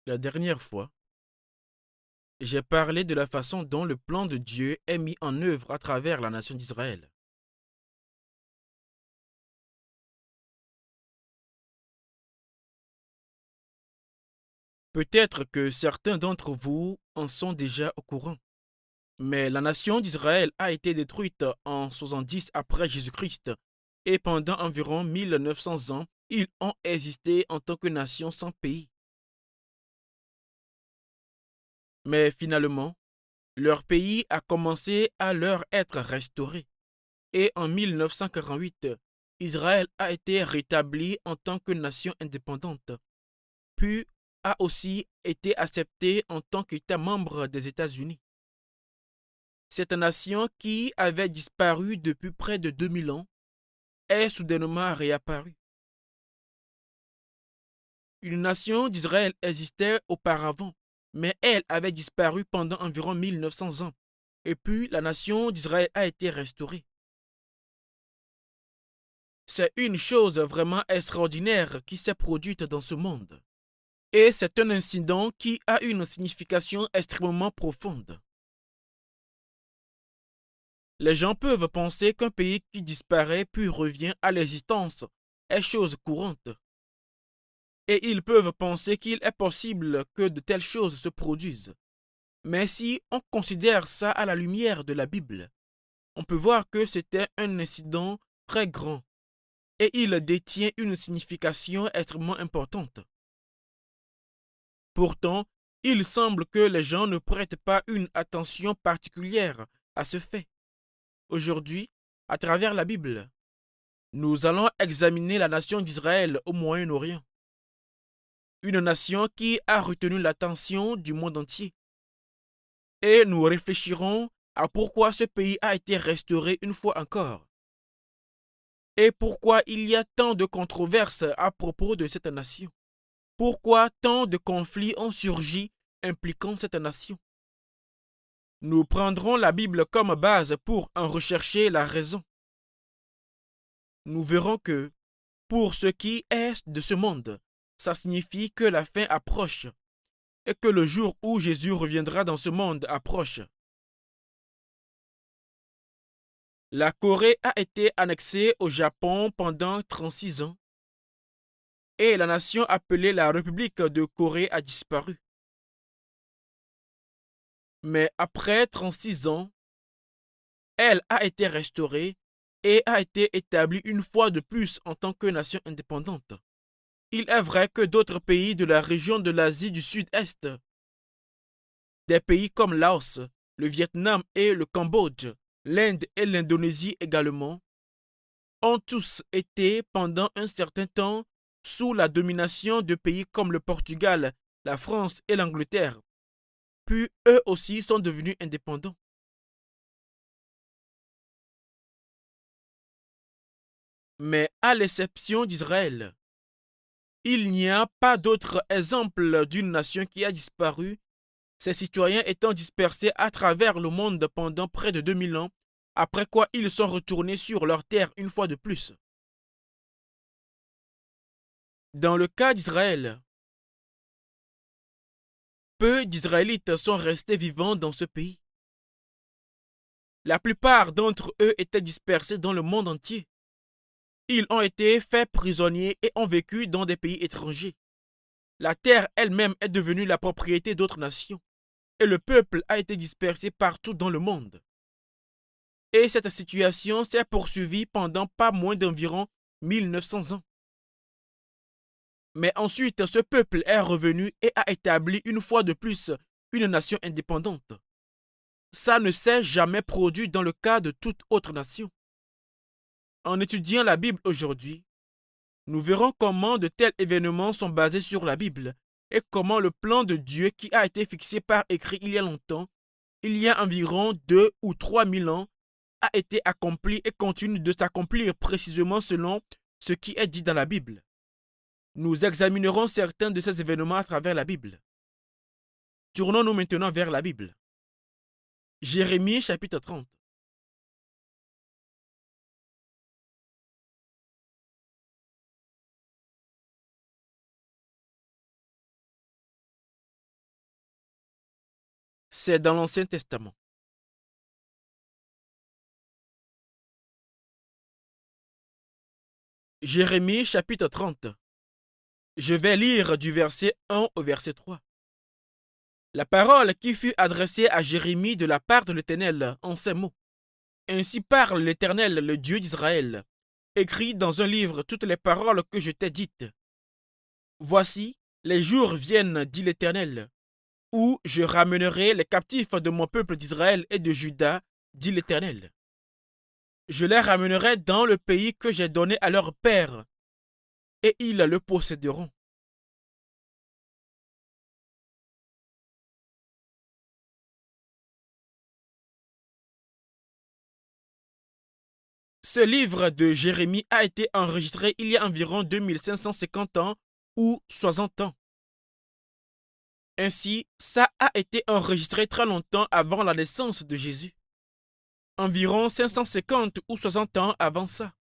La dernière fois, j'ai parlé de la façon dont le plan de Dieu est mis en œuvre à travers la nation d'Israël. Peut-être que certains d'entre vous en sont déjà au courant, mais la nation d'Israël a été détruite en 70 après Jésus-Christ et pendant environ 1900 ans, ils ont existé en tant que nation sans pays. Mais finalement, leur pays a commencé à leur être restauré. Et en 1948, Israël a été rétabli en tant que nation indépendante, puis a aussi été accepté en tant qu'État membre des États-Unis. Cette nation qui avait disparu depuis près de 2000 ans est soudainement réapparue. Une nation d'Israël existait auparavant, mais elle avait disparu pendant environ 1900 ans. Et puis la nation d'Israël a été restaurée. C'est une chose vraiment extraordinaire qui s'est produite dans ce monde. Et c'est un incident qui a une signification extrêmement profonde. Les gens peuvent penser qu'un pays qui disparaît puis revient à l'existence est chose courante. Et ils peuvent penser qu'il est possible que de telles choses se produisent. Mais si on considère ça à la lumière de la Bible, on peut voir que c'était un incident très grand et il détient une signification extrêmement importante. Pourtant, il semble que les gens ne prêtent pas une attention particulière à ce fait. Aujourd'hui, à travers la Bible, nous allons examiner la nation d'Israël au Moyen-Orient, une nation qui a retenu l'attention du monde entier. Et nous réfléchirons à pourquoi ce pays a été restauré une fois encore, et pourquoi il y a tant de controverses à propos de cette nation. Pourquoi tant de conflits ont surgi impliquant cette nation. Nous prendrons la Bible comme base pour en rechercher la raison. Nous verrons que, pour ce qui est de ce monde, ça signifie que la fin approche et que le jour où Jésus reviendra dans ce monde approche. La Corée a été annexée au Japon pendant 36 ans et la nation appelée la République de Corée a disparu. Mais après 36 ans, elle a été restaurée et a été établie une fois de plus en tant que nation indépendante. Il est vrai que d'autres pays de la région de l'Asie du Sud-Est, des pays comme Laos, le Vietnam et le Cambodge, l'Inde et l'Indonésie également, ont tous été pendant un certain temps sous la domination de pays comme le Portugal, la France et l'Angleterre, puis eux aussi sont devenus indépendants. Mais à l'exception d'Israël, il n'y a pas d'autre exemple d'une nation qui a disparu, ses citoyens étant dispersés à travers le monde pendant près de 2000 ans, après quoi ils sont retournés sur leur terre une fois de plus. Dans le cas d'Israël, peu d'Israélites sont restés vivants dans ce pays. La plupart d'entre eux étaient dispersés dans le monde entier. Ils ont été faits prisonniers et ont vécu dans des pays étrangers. La terre elle-même est devenue la propriété d'autres nations et le peuple a été dispersé partout dans le monde. Et cette situation s'est poursuivie pendant pas moins d'environ 1900 ans. Mais ensuite, ce peuple est revenu et a établi une fois de plus une nation indépendante. Ça ne s'est jamais produit dans le cas de toute autre nation. En étudiant la Bible aujourd'hui, nous verrons comment de tels événements sont basés sur la Bible et comment le plan de Dieu qui a été fixé par écrit il y a longtemps, il y a environ 2 ou 3 000 ans, a été accompli et continue de s'accomplir précisément selon ce qui est dit dans la Bible. Nous examinerons certains de ces événements à travers la Bible. Tournons-nous maintenant vers la Bible. Jérémie chapitre 30. C'est dans l'Ancien Testament. Jérémie chapitre 30. Je vais lire du verset 1 au verset 3. La parole qui fut adressée à Jérémie de la part de l'Éternel en ces mots. Ainsi parle l'Éternel, le Dieu d'Israël. Écris dans un livre toutes les paroles que je t'ai dites. Voici, les jours viennent, dit l'Éternel, où je ramènerai les captifs de mon peuple d'Israël et de Juda, dit l'Éternel. Je les ramènerai dans le pays que j'ai donné à leurs pères, et ils le posséderont. Ce livre de Jérémie a été enregistré il y a environ 2550 ans ou 60 ans. Ainsi, ça a été enregistré très longtemps avant la naissance de Jésus. Environ 550 ou 60 ans avant ça.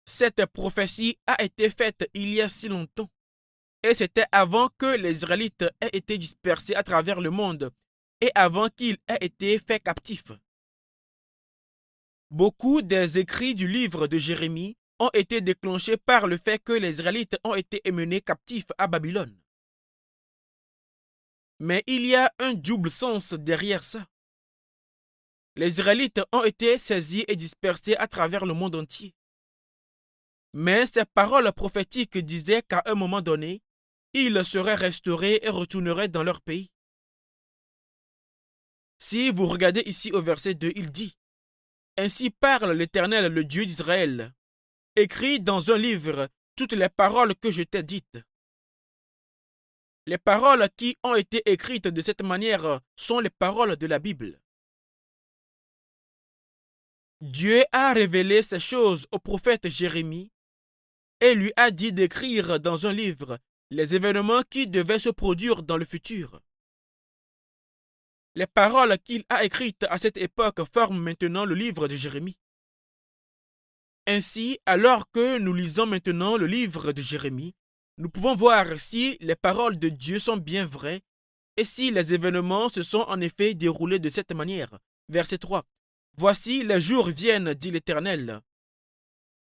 Cette prophétie a été faite il y a si longtemps. Et c'était avant que les Israélites aient été dispersés à travers le monde et avant qu'ils aient été faits captifs. Beaucoup des écrits du livre de Jérémie ont été déclenchés par le fait que les Israélites ont été emmenés captifs à Babylone. Mais il y a un double sens derrière ça. Les Israélites ont été saisis et dispersés à travers le monde entier. Mais ces paroles prophétiques disaient qu'à un moment donné, ils seraient restaurés et retourneraient dans leur pays. Si vous regardez ici au verset 2, il dit « Ainsi parle l'Éternel, le Dieu d'Israël. Écris dans un livre toutes les paroles que je t'ai dites. » Les paroles qui ont été écrites de cette manière sont les paroles de la Bible. Dieu a révélé ces choses au prophète Jérémie et lui a dit d'écrire dans un livre les événements qui devaient se produire dans le futur. Les paroles qu'il a écrites à cette époque forment maintenant le livre de Jérémie. Ainsi, alors que nous lisons maintenant le livre de Jérémie, nous pouvons voir si les paroles de Dieu sont bien vraies et si les événements se sont en effet déroulés de cette manière. Verset 3. Voici, les jours viennent, dit l'Éternel,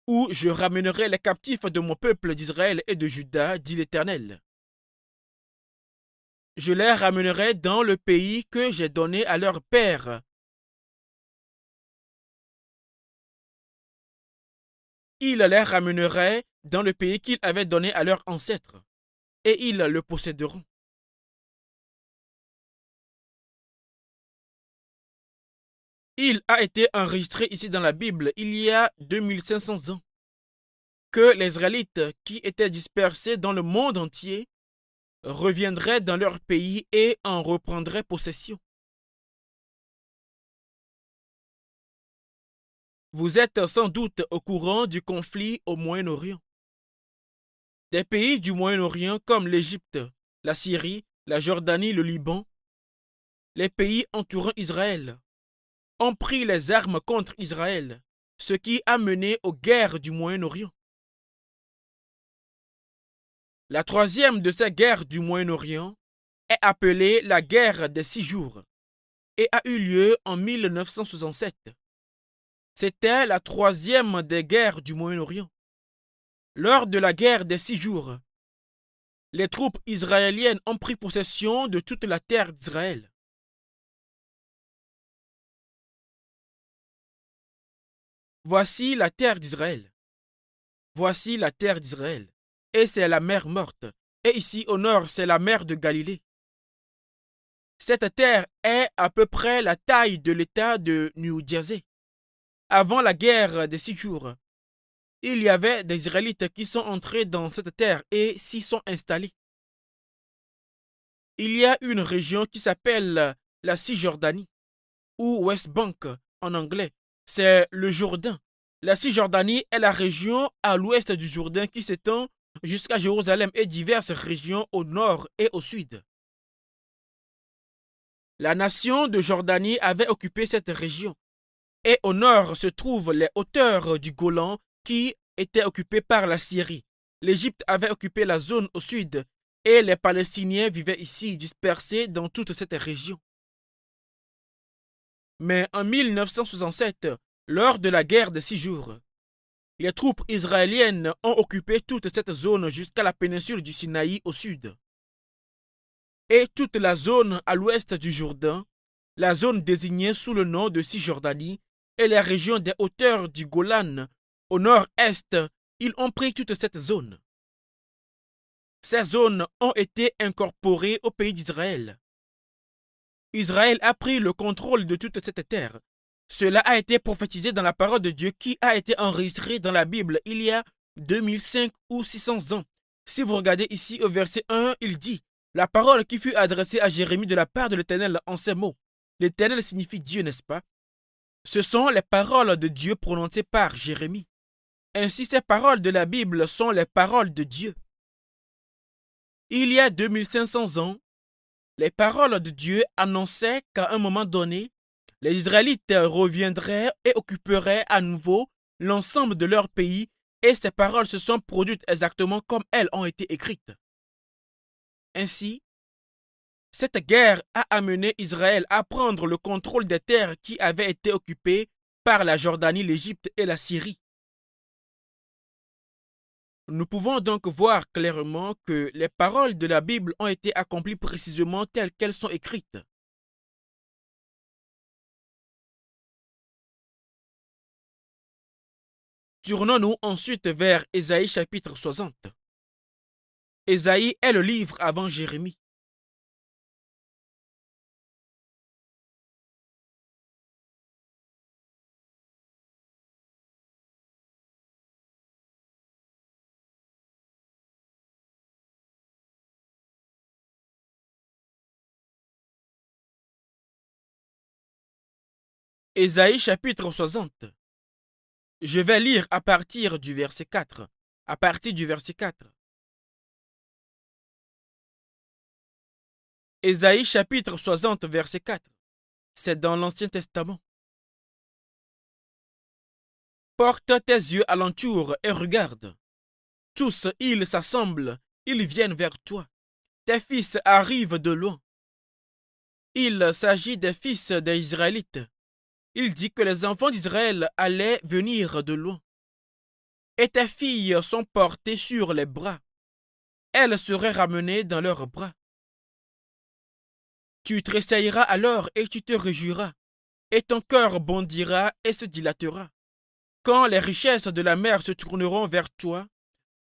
où je ramènerai les captifs de mon peuple d'Israël et de Juda, dit l'Éternel. Je les ramènerai dans le pays que j'ai donné à leurs pères. Il les ramènerait dans le pays qu'il avait donné à leurs ancêtres, et ils le posséderont. Il a été enregistré ici dans la Bible il y a 2500 ans que les Israélites qui étaient dispersés dans le monde entier reviendraient dans leur pays et en reprendraient possession. Vous êtes sans doute au courant du conflit au Moyen-Orient. Des pays du Moyen-Orient comme l'Égypte, la Syrie, la Jordanie, le Liban, les pays entourant Israël, ont pris les armes contre Israël, ce qui a mené aux guerres du Moyen-Orient. La troisième de ces guerres du Moyen-Orient est appelée la guerre des 6 jours et a eu lieu en 1967. C'était la troisième des guerres du Moyen-Orient. Lors de la guerre des 6 jours, les troupes israéliennes ont pris possession de toute la terre d'Israël. Voici la terre d'Israël. Voici la terre d'Israël. Et c'est la mer morte. Et ici au nord, c'est la mer de Galilée. Cette terre est à peu près la taille de l'État de New Jersey. Avant la guerre des 6 jours, il y avait des Israélites qui sont entrés dans cette terre et s'y sont installés. Il y a une région qui s'appelle la Cisjordanie, ou West Bank en anglais. C'est le Jourdain. La Cisjordanie est la région à l'ouest du Jourdain qui s'étend jusqu'à Jérusalem et diverses régions au nord et au sud. La nation de Jordanie avait occupé cette région. Et au nord se trouvent les hauteurs du Golan qui étaient occupées par la Syrie. l'Égypte avait occupé la zone au sud et les Palestiniens vivaient ici, dispersés dans toute cette région. Mais en 1967, lors de la guerre des 6 jours, les troupes israéliennes ont occupé toute cette zone jusqu'à la péninsule du Sinaï au sud. Et toute la zone à l'ouest du Jourdain, la zone désignée sous le nom de Cisjordanie, et les régions des hauteurs du Golan au nord-est, ils ont pris toute cette zone. Ces zones ont été incorporées au pays d'Israël. Israël a pris le contrôle de toute cette terre. Cela a été prophétisé dans la parole de Dieu qui a été enregistrée dans la Bible il y a 2005 ou 600 ans. Si vous regardez ici au verset 1, il dit « La parole qui fut adressée à Jérémie de la part de l'Éternel en ces mots. » L'Éternel signifie Dieu, n'est-ce pas? Ce sont les paroles de Dieu prononcées par Jérémie. Ainsi, ces paroles de la Bible sont les paroles de Dieu. Il y a 2500 ans, les paroles de Dieu annonçaient qu'à un moment donné, les Israélites reviendraient et occuperaient à nouveau l'ensemble de leur pays, et ces paroles se sont produites exactement comme elles ont été écrites. Ainsi, cette guerre a amené Israël à prendre le contrôle des terres qui avaient été occupées par la Jordanie, l'Égypte et la Syrie. Nous pouvons donc voir clairement que les paroles de la Bible ont été accomplies précisément telles qu'elles sont écrites. Tournons-nous ensuite vers Ésaïe chapitre 60. Ésaïe est le livre avant Jérémie. Ésaïe chapitre 60. Je vais lire à partir du verset 4. À partir du verset 4. Ésaïe chapitre 60, verset 4. C'est dans l'Ancien Testament. Porte tes yeux alentour et regarde. Tous, ils s'assemblent, ils viennent vers toi. Tes fils arrivent de loin. Il s'agit des fils des Israélites. Il dit que les enfants d'Israël allaient venir de loin. Et tes filles sont portées sur les bras. Elles seraient ramenées dans leurs bras. Tu tressailleras alors et tu te réjouiras, et ton cœur bondira et se dilatera. Quand les richesses de la mer se tourneront vers toi,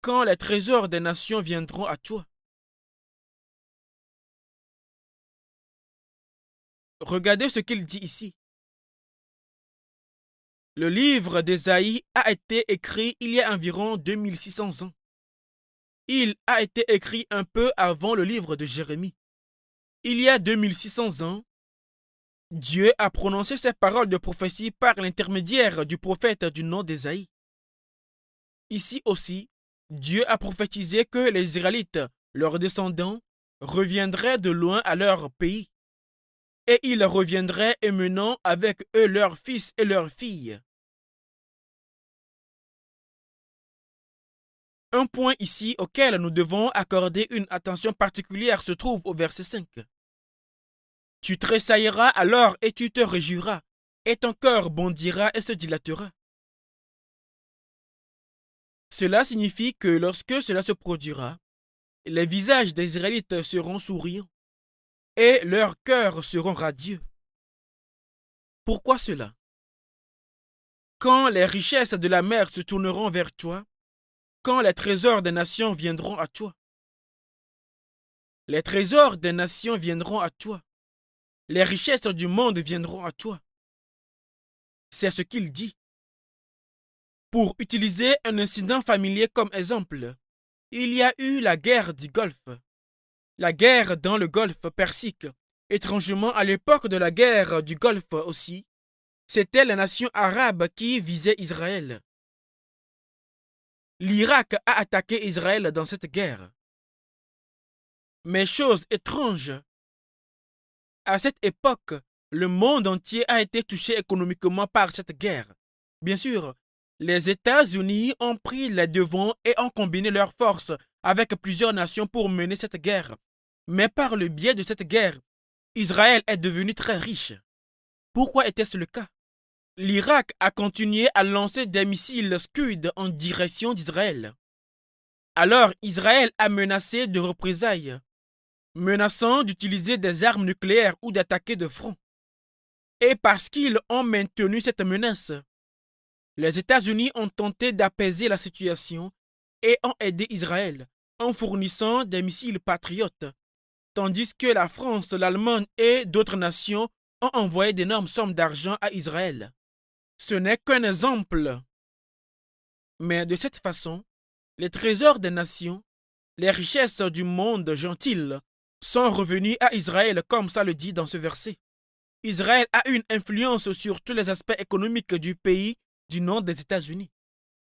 quand les trésors des nations viendront à toi. Regardez ce qu'il dit ici. Le livre d'Ésaïe a été écrit il y a environ 2600 ans. Il a été écrit un peu avant le livre de Jérémie. Il y a 2600 ans, Dieu a prononcé ces paroles de prophétie par l'intermédiaire du prophète du nom d'Ésaïe. Ici aussi, Dieu a prophétisé que les Israélites, leurs descendants, reviendraient de loin à leur pays. Et ils reviendraient emmenant avec eux leurs fils et leurs filles. Un point ici auquel nous devons accorder une attention particulière se trouve au verset 5. Tu tressailleras alors et tu te réjouiras, et ton cœur bondira et se dilatera. Cela signifie que lorsque cela se produira, les visages des Israélites seront souriants et leurs cœurs seront radieux. Pourquoi cela? Quand les richesses de la mer se tourneront vers toi, quand les trésors des nations viendront à toi. Les trésors des nations viendront à toi. Les richesses du monde viendront à toi. C'est ce qu'il dit. Pour utiliser un incident familier comme exemple, il y a eu la guerre du Golfe. La guerre dans le Golfe Persique. Étrangement, à l'époque de la guerre du Golfe aussi, c'était les nations arabes qui visaient Israël. L'Irak a attaqué Israël dans cette guerre. Mais chose étrange, à cette époque, le monde entier a été touché économiquement par cette guerre. Bien sûr, Les États-Unis ont pris les devants et ont combiné leurs forces avec plusieurs nations pour mener cette guerre. Mais par le biais de cette guerre, Israël est devenu très riche. Pourquoi était-ce le cas? L'Irak a continué à lancer des missiles Scud en direction d'Israël. Alors Israël a menacé de représailles, menaçant d'utiliser des armes nucléaires ou d'attaquer de front. Et parce qu'ils ont maintenu cette menace, les États-Unis ont tenté d'apaiser la situation et ont aidé Israël en fournissant des missiles patriotes, tandis que la France, l'Allemagne et d'autres nations ont envoyé d'énormes sommes d'argent à Israël. Ce n'est qu'un exemple. Mais de cette façon, les trésors des nations, les richesses du monde gentil sont revenus à Israël comme ça le dit dans ce verset. Israël a une influence sur tous les aspects économiques du pays du nom des États-Unis.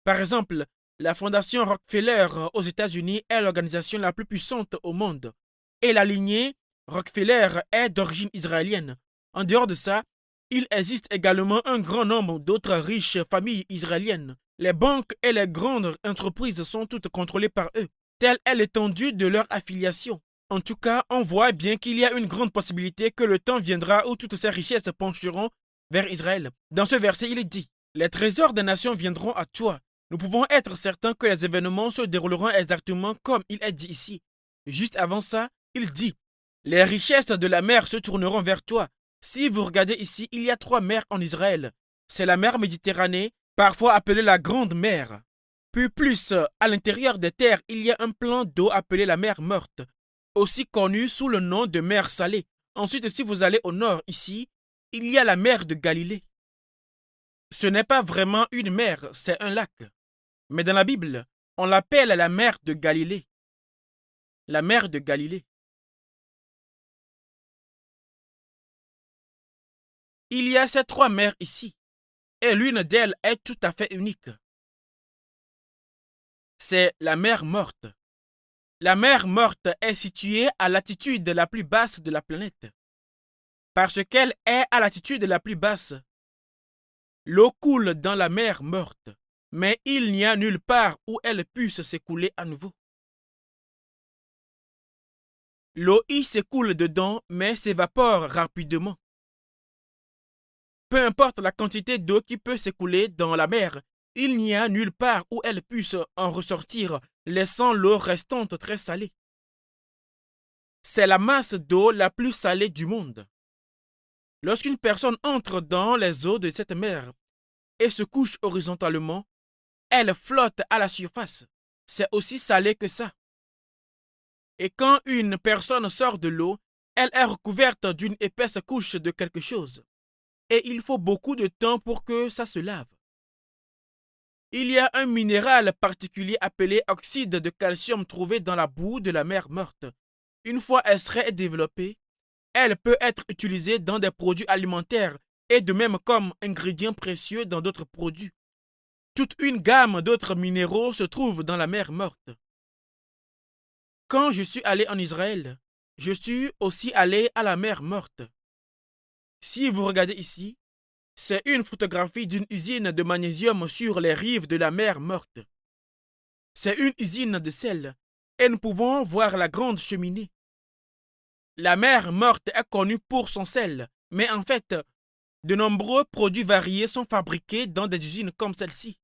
Par exemple, la fondation Rockefeller aux États-Unis est l'organisation la plus puissante au monde et la lignée Rockefeller est d'origine israélienne. En dehors de ça, il existe également un grand nombre d'autres riches familles israéliennes. Les banques et les grandes entreprises sont toutes contrôlées par eux. Telle est l'étendue de leur affiliation. En tout cas, on voit bien qu'il y a une grande possibilité que le temps viendra où toutes ces richesses pencheront vers Israël. Dans ce verset, il est dit « Les trésors des nations viendront à toi. Nous pouvons être certains que les événements se dérouleront exactement comme il est dit ici. » Juste avant ça, il dit « Les richesses de la mer se tourneront vers toi. » Si vous regardez ici, il y a 3 mers en Israël. C'est la mer Méditerranée, parfois appelée la Grande Mer. Puis plus, à l'intérieur des terres, il y a un plan d'eau appelé la mer Morte, aussi connue sous le nom de mer Salée. Ensuite, si vous allez au nord ici, il y a la mer de Galilée. Ce n'est pas vraiment une mer, c'est un lac. Mais dans la Bible, on l'appelle la mer de Galilée. La mer de Galilée. Il y a ces 3 mers ici, et l'une d'elles est tout à fait unique. C'est la mer Morte. La mer Morte est située à l'altitude la plus basse de la planète. Parce qu'elle est à l'altitude la plus basse, l'eau coule dans la mer Morte, mais il n'y a nulle part où elle puisse s'écouler à nouveau. L'eau y s'écoule dedans, mais s'évapore rapidement. Peu importe la quantité d'eau qui peut s'écouler dans la mer, il n'y a nulle part où elle puisse en ressortir, laissant l'eau restante très salée. C'est la masse d'eau la plus salée du monde. Lorsqu'une personne entre dans les eaux de cette mer et se couche horizontalement, elle flotte à la surface. C'est aussi salé que ça. Et quand une personne sort de l'eau, elle est recouverte d'une épaisse couche de quelque chose. Et il faut beaucoup de temps pour que ça se lave. Il y a un minéral particulier appelé oxyde de calcium trouvé dans la boue de la mer Morte. Une fois extrait et développé, elle peut être utilisée dans des produits alimentaires et de même comme ingrédient précieux dans d'autres produits. Toute une gamme d'autres minéraux se trouve dans la mer Morte. Quand je suis allé en Israël, je suis aussi allé à la mer Morte. Si vous regardez ici, c'est une photographie d'une usine de magnésium sur les rives de la mer Morte. C'est une usine de sel et nous pouvons voir la grande cheminée. La mer Morte est connue pour son sel, mais en fait, de nombreux produits variés sont fabriqués dans des usines comme celle-ci.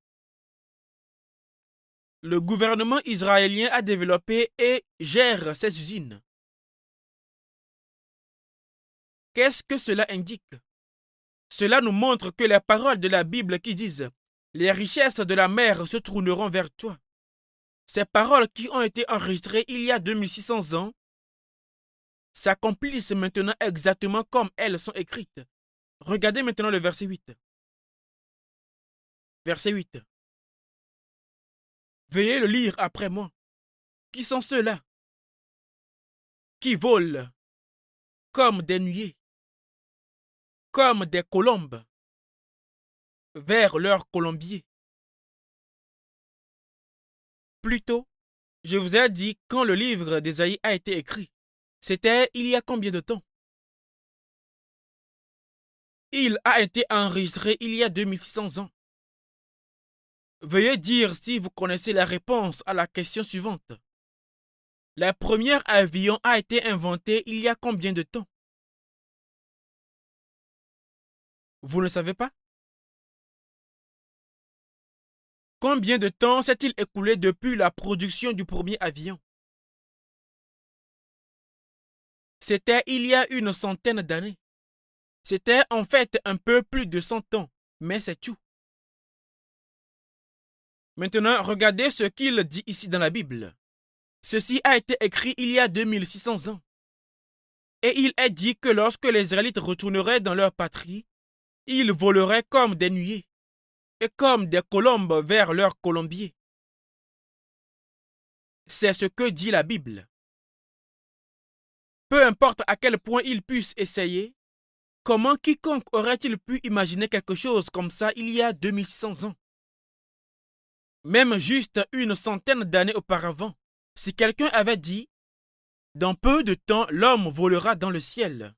Le gouvernement israélien a développé et gère ces usines. Qu'est-ce que cela indique? Cela nous montre que les paroles de la Bible qui disent « Les richesses de la mer se tourneront vers toi », ces paroles qui ont été enregistrées il y a 2600 ans, s'accomplissent maintenant exactement comme elles sont écrites. Regardez maintenant le verset 8. Verset 8. Veuillez le lire après moi. Qui sont ceux-là qui volent comme des nuées, comme des colombes, vers leur colombier? Plutôt, je vous ai dit quand le livre d'Ésaïe a été écrit. C'était il y a combien de temps? Il a été enregistré il y a 2600 ans. Veuillez dire si vous connaissez la réponse à la question suivante. Le premier avion a été inventé il y a combien de temps? Vous ne savez pas? Combien de temps s'est-il écoulé depuis la production du premier avion? C'était il y a une centaine d'années. C'était en fait un peu plus de 100 ans, mais c'est tout. Maintenant, regardez ce qu'il dit ici dans la Bible. Ceci a été écrit il y a 2600 ans. Et il est dit que lorsque les Israélites retourneraient dans leur patrie, ils voleraient comme des nuées et comme des colombes vers leur colombier. C'est ce que dit la Bible. Peu importe à quel point ils puissent essayer, comment quiconque aurait-il pu imaginer quelque chose comme ça il y a 2600 ans? Même juste une centaine d'années auparavant, si quelqu'un avait dit « Dans peu de temps, l'homme volera dans le ciel »,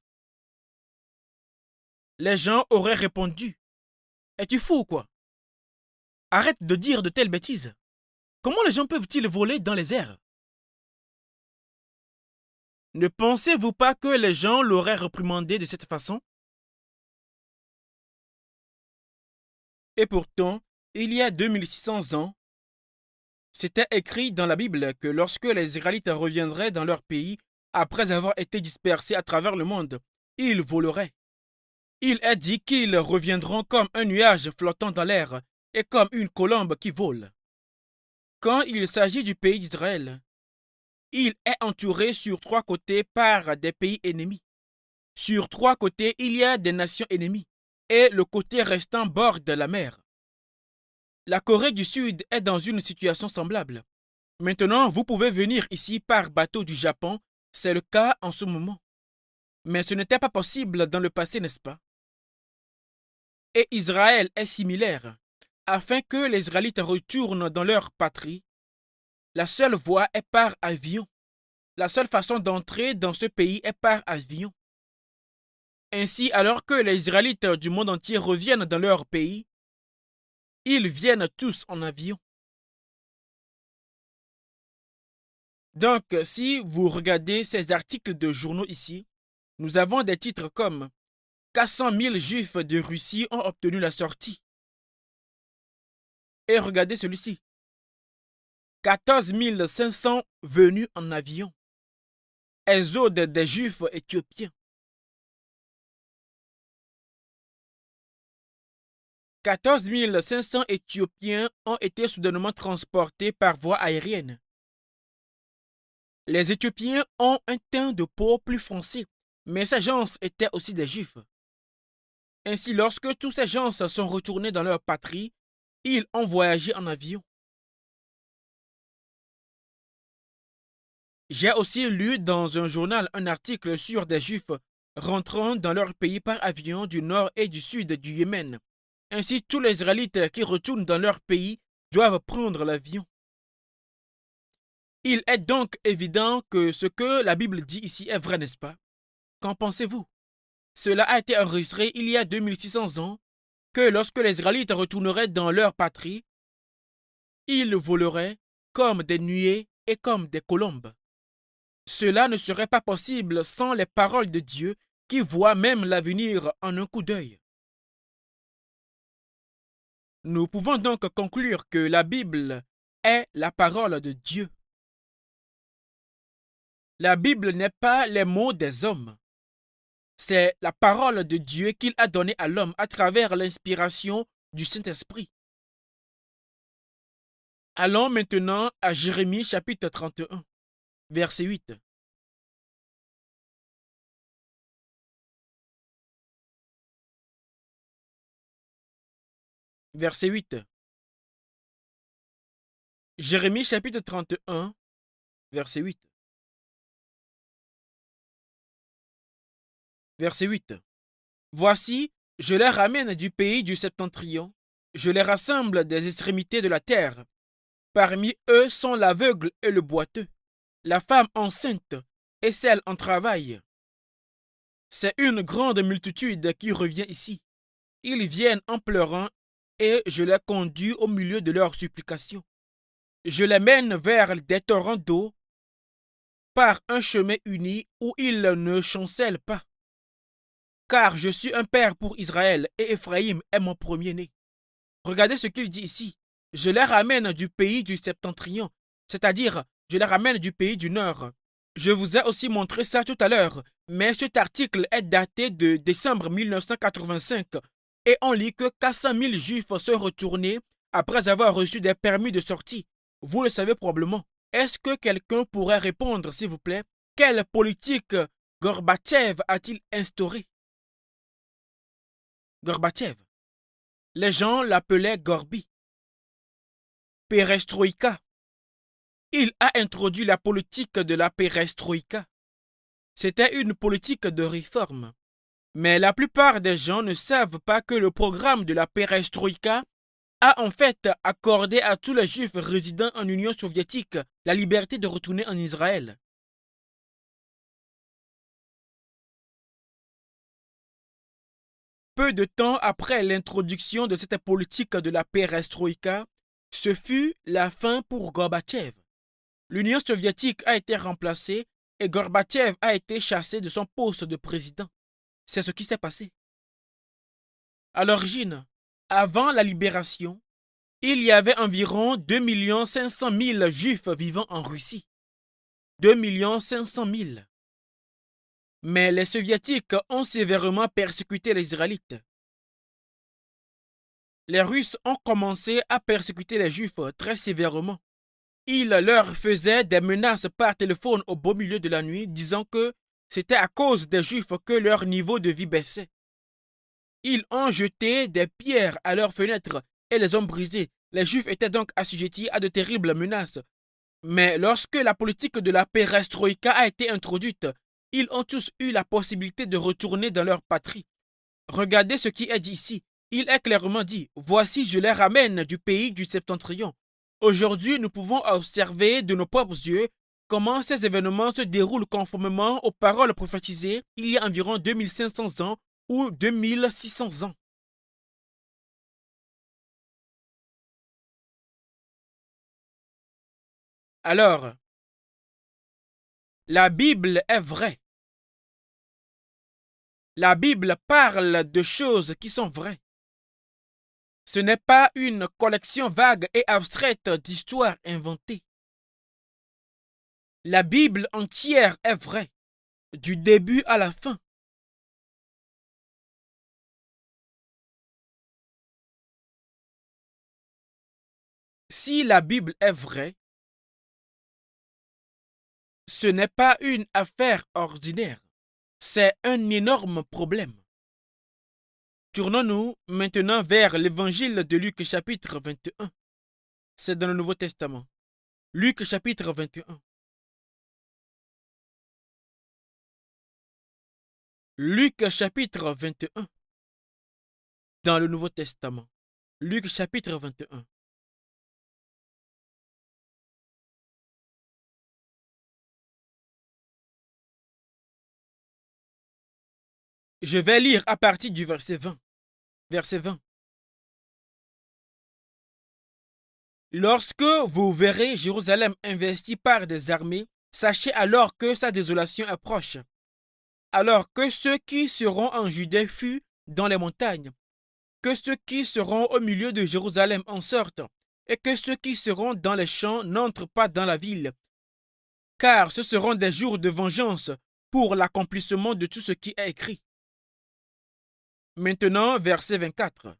les gens auraient répondu « Es-tu fou ou quoi? Arrête de dire de telles bêtises. Comment les gens peuvent-ils voler dans les airs? » Ne pensez-vous pas que les gens l'auraient réprimandé de cette façon? Et pourtant, il y a 2600 ans, c'était écrit dans la Bible que lorsque les Israélites reviendraient dans leur pays, après avoir été dispersés à travers le monde, ils voleraient. Il est dit qu'ils reviendront comme un nuage flottant dans l'air et comme une colombe qui vole. Quand il s'agit du pays d'Israël, il est entouré sur 3 côtés par des pays ennemis. Sur 3 côtés, il y a des nations ennemies et le côté restant borde la mer. La Corée du Sud est dans une situation semblable. Maintenant, vous pouvez venir ici par bateau du Japon, c'est le cas en ce moment. Mais ce n'était pas possible dans le passé, n'est-ce pas? Et Israël est similaire. Afin que les Israélites retournent dans leur patrie, la seule voie est par avion. La seule façon d'entrer dans ce pays est par avion. Ainsi, alors que les Israélites du monde entier reviennent dans leur pays, ils viennent tous en avion. Donc, si vous regardez ces articles de journaux ici, nous avons des titres comme 400 000 Juifs de Russie ont obtenu la sortie. Et regardez celui-ci. 14 500 venus en avion. Exode des Juifs éthiopiens. 14 500 Éthiopiens ont été soudainement transportés par voie aérienne. Les Éthiopiens ont un teint de peau plus foncé, mais ces gens étaient aussi des Juifs. Ainsi, lorsque tous ces gens sont retournés dans leur patrie, ils ont voyagé en avion. J'ai aussi lu dans un journal un article sur des Juifs rentrant dans leur pays par avion du nord et du sud du Yémen. Ainsi, tous les Israélites qui retournent dans leur pays doivent prendre l'avion. Il est donc évident que ce que la Bible dit ici est vrai, n'est-ce pas? Qu'en pensez-vous? Cela a été enregistré il y a 2600 ans, que lorsque les Israélites retourneraient dans leur patrie, ils voleraient comme des nuées et comme des colombes. Cela ne serait pas possible sans les paroles de Dieu qui voit même l'avenir en un coup d'œil. Nous pouvons donc conclure que la Bible est la parole de Dieu. La Bible n'est pas les mots des hommes. C'est la parole de Dieu qu'il a donnée à l'homme à travers l'inspiration du Saint-Esprit. Allons maintenant à Jérémie chapitre 31, verset 8. Verset 8. Jérémie chapitre 31, verset 8. Verset 8. Voici, je les ramène du pays du septentrion, je les rassemble des extrémités de la terre. Parmi eux sont l'aveugle et le boiteux, la femme enceinte et celle en travail. C'est une grande multitude qui revient ici. Ils viennent en pleurant et je les conduis au milieu de leurs supplications. Je les mène vers des torrents d'eau par un chemin uni où ils ne chancellent pas. Car je suis un père pour Israël et Éphraïm est mon premier-né. Regardez ce qu'il dit ici. Je les ramène du pays du septentrion, c'est-à-dire je les ramène du pays du nord. Je vous ai aussi montré ça tout à l'heure, mais cet article est daté de décembre 1985 et on lit que 400 000 juifs sont retournés après avoir reçu des permis de sortie. Vous le savez probablement. Est-ce que quelqu'un pourrait répondre, s'il vous plaît, quelle politique Gorbatchev a-t-il instaurée? Gorbatchev. Les gens l'appelaient Gorbi. Perestroïka. Il a introduit la politique de la perestroïka. C'était une politique de réforme. Mais la plupart des gens ne savent pas que le programme de la perestroïka a en fait accordé à tous les juifs résidant en Union soviétique la liberté de retourner en Israël. Peu de temps après l'introduction de cette politique de la perestroïka, ce fut la fin pour Gorbatchev. L'Union soviétique a été remplacée et Gorbatchev a été chassé de son poste de président. C'est ce qui s'est passé. À l'origine, avant la libération, il y avait environ 2 500 000 juifs vivant en Russie. 2 500 000. Mais les soviétiques ont sévèrement persécuté les Israélites. Les Russes ont commencé à persécuter les Juifs très sévèrement. Ils leur faisaient des menaces par téléphone au beau milieu de la nuit, disant que c'était à cause des Juifs que leur niveau de vie baissait. Ils ont jeté des pierres à leurs fenêtres et les ont brisées. Les Juifs étaient donc assujettis à de terribles menaces. Mais lorsque la politique de la perestroïka a été introduite, ils ont tous eu la possibilité de retourner dans leur patrie. Regardez ce qui est dit ici. Il est clairement dit, voici je les ramène du pays du septentrion. Aujourd'hui, nous pouvons observer de nos propres yeux comment ces événements se déroulent conformément aux paroles prophétisées il y a environ 2500 ans ou 2600 ans. Alors, la Bible est vraie. La Bible parle de choses qui sont vraies. Ce n'est pas une collection vague et abstraite d'histoires inventées. La Bible entière est vraie, du début à la fin. Si la Bible est vraie, ce n'est pas une affaire ordinaire, c'est un énorme problème. Tournons-nous maintenant vers l'évangile de Luc chapitre 21. C'est dans le Nouveau Testament. Luc chapitre 21. Luc chapitre 21. Dans le Nouveau Testament. Luc chapitre 21. Je vais lire à partir du verset 20. Verset 20. Lorsque vous verrez Jérusalem investie par des armées, sachez alors que sa désolation est proche. Alors que ceux qui seront en Judée fuient dans les montagnes, que ceux qui seront au milieu de Jérusalem en sortent, et que ceux qui seront dans les champs n'entrent pas dans la ville. Car ce seront des jours de vengeance pour l'accomplissement de tout ce qui est écrit. Maintenant, verset 24.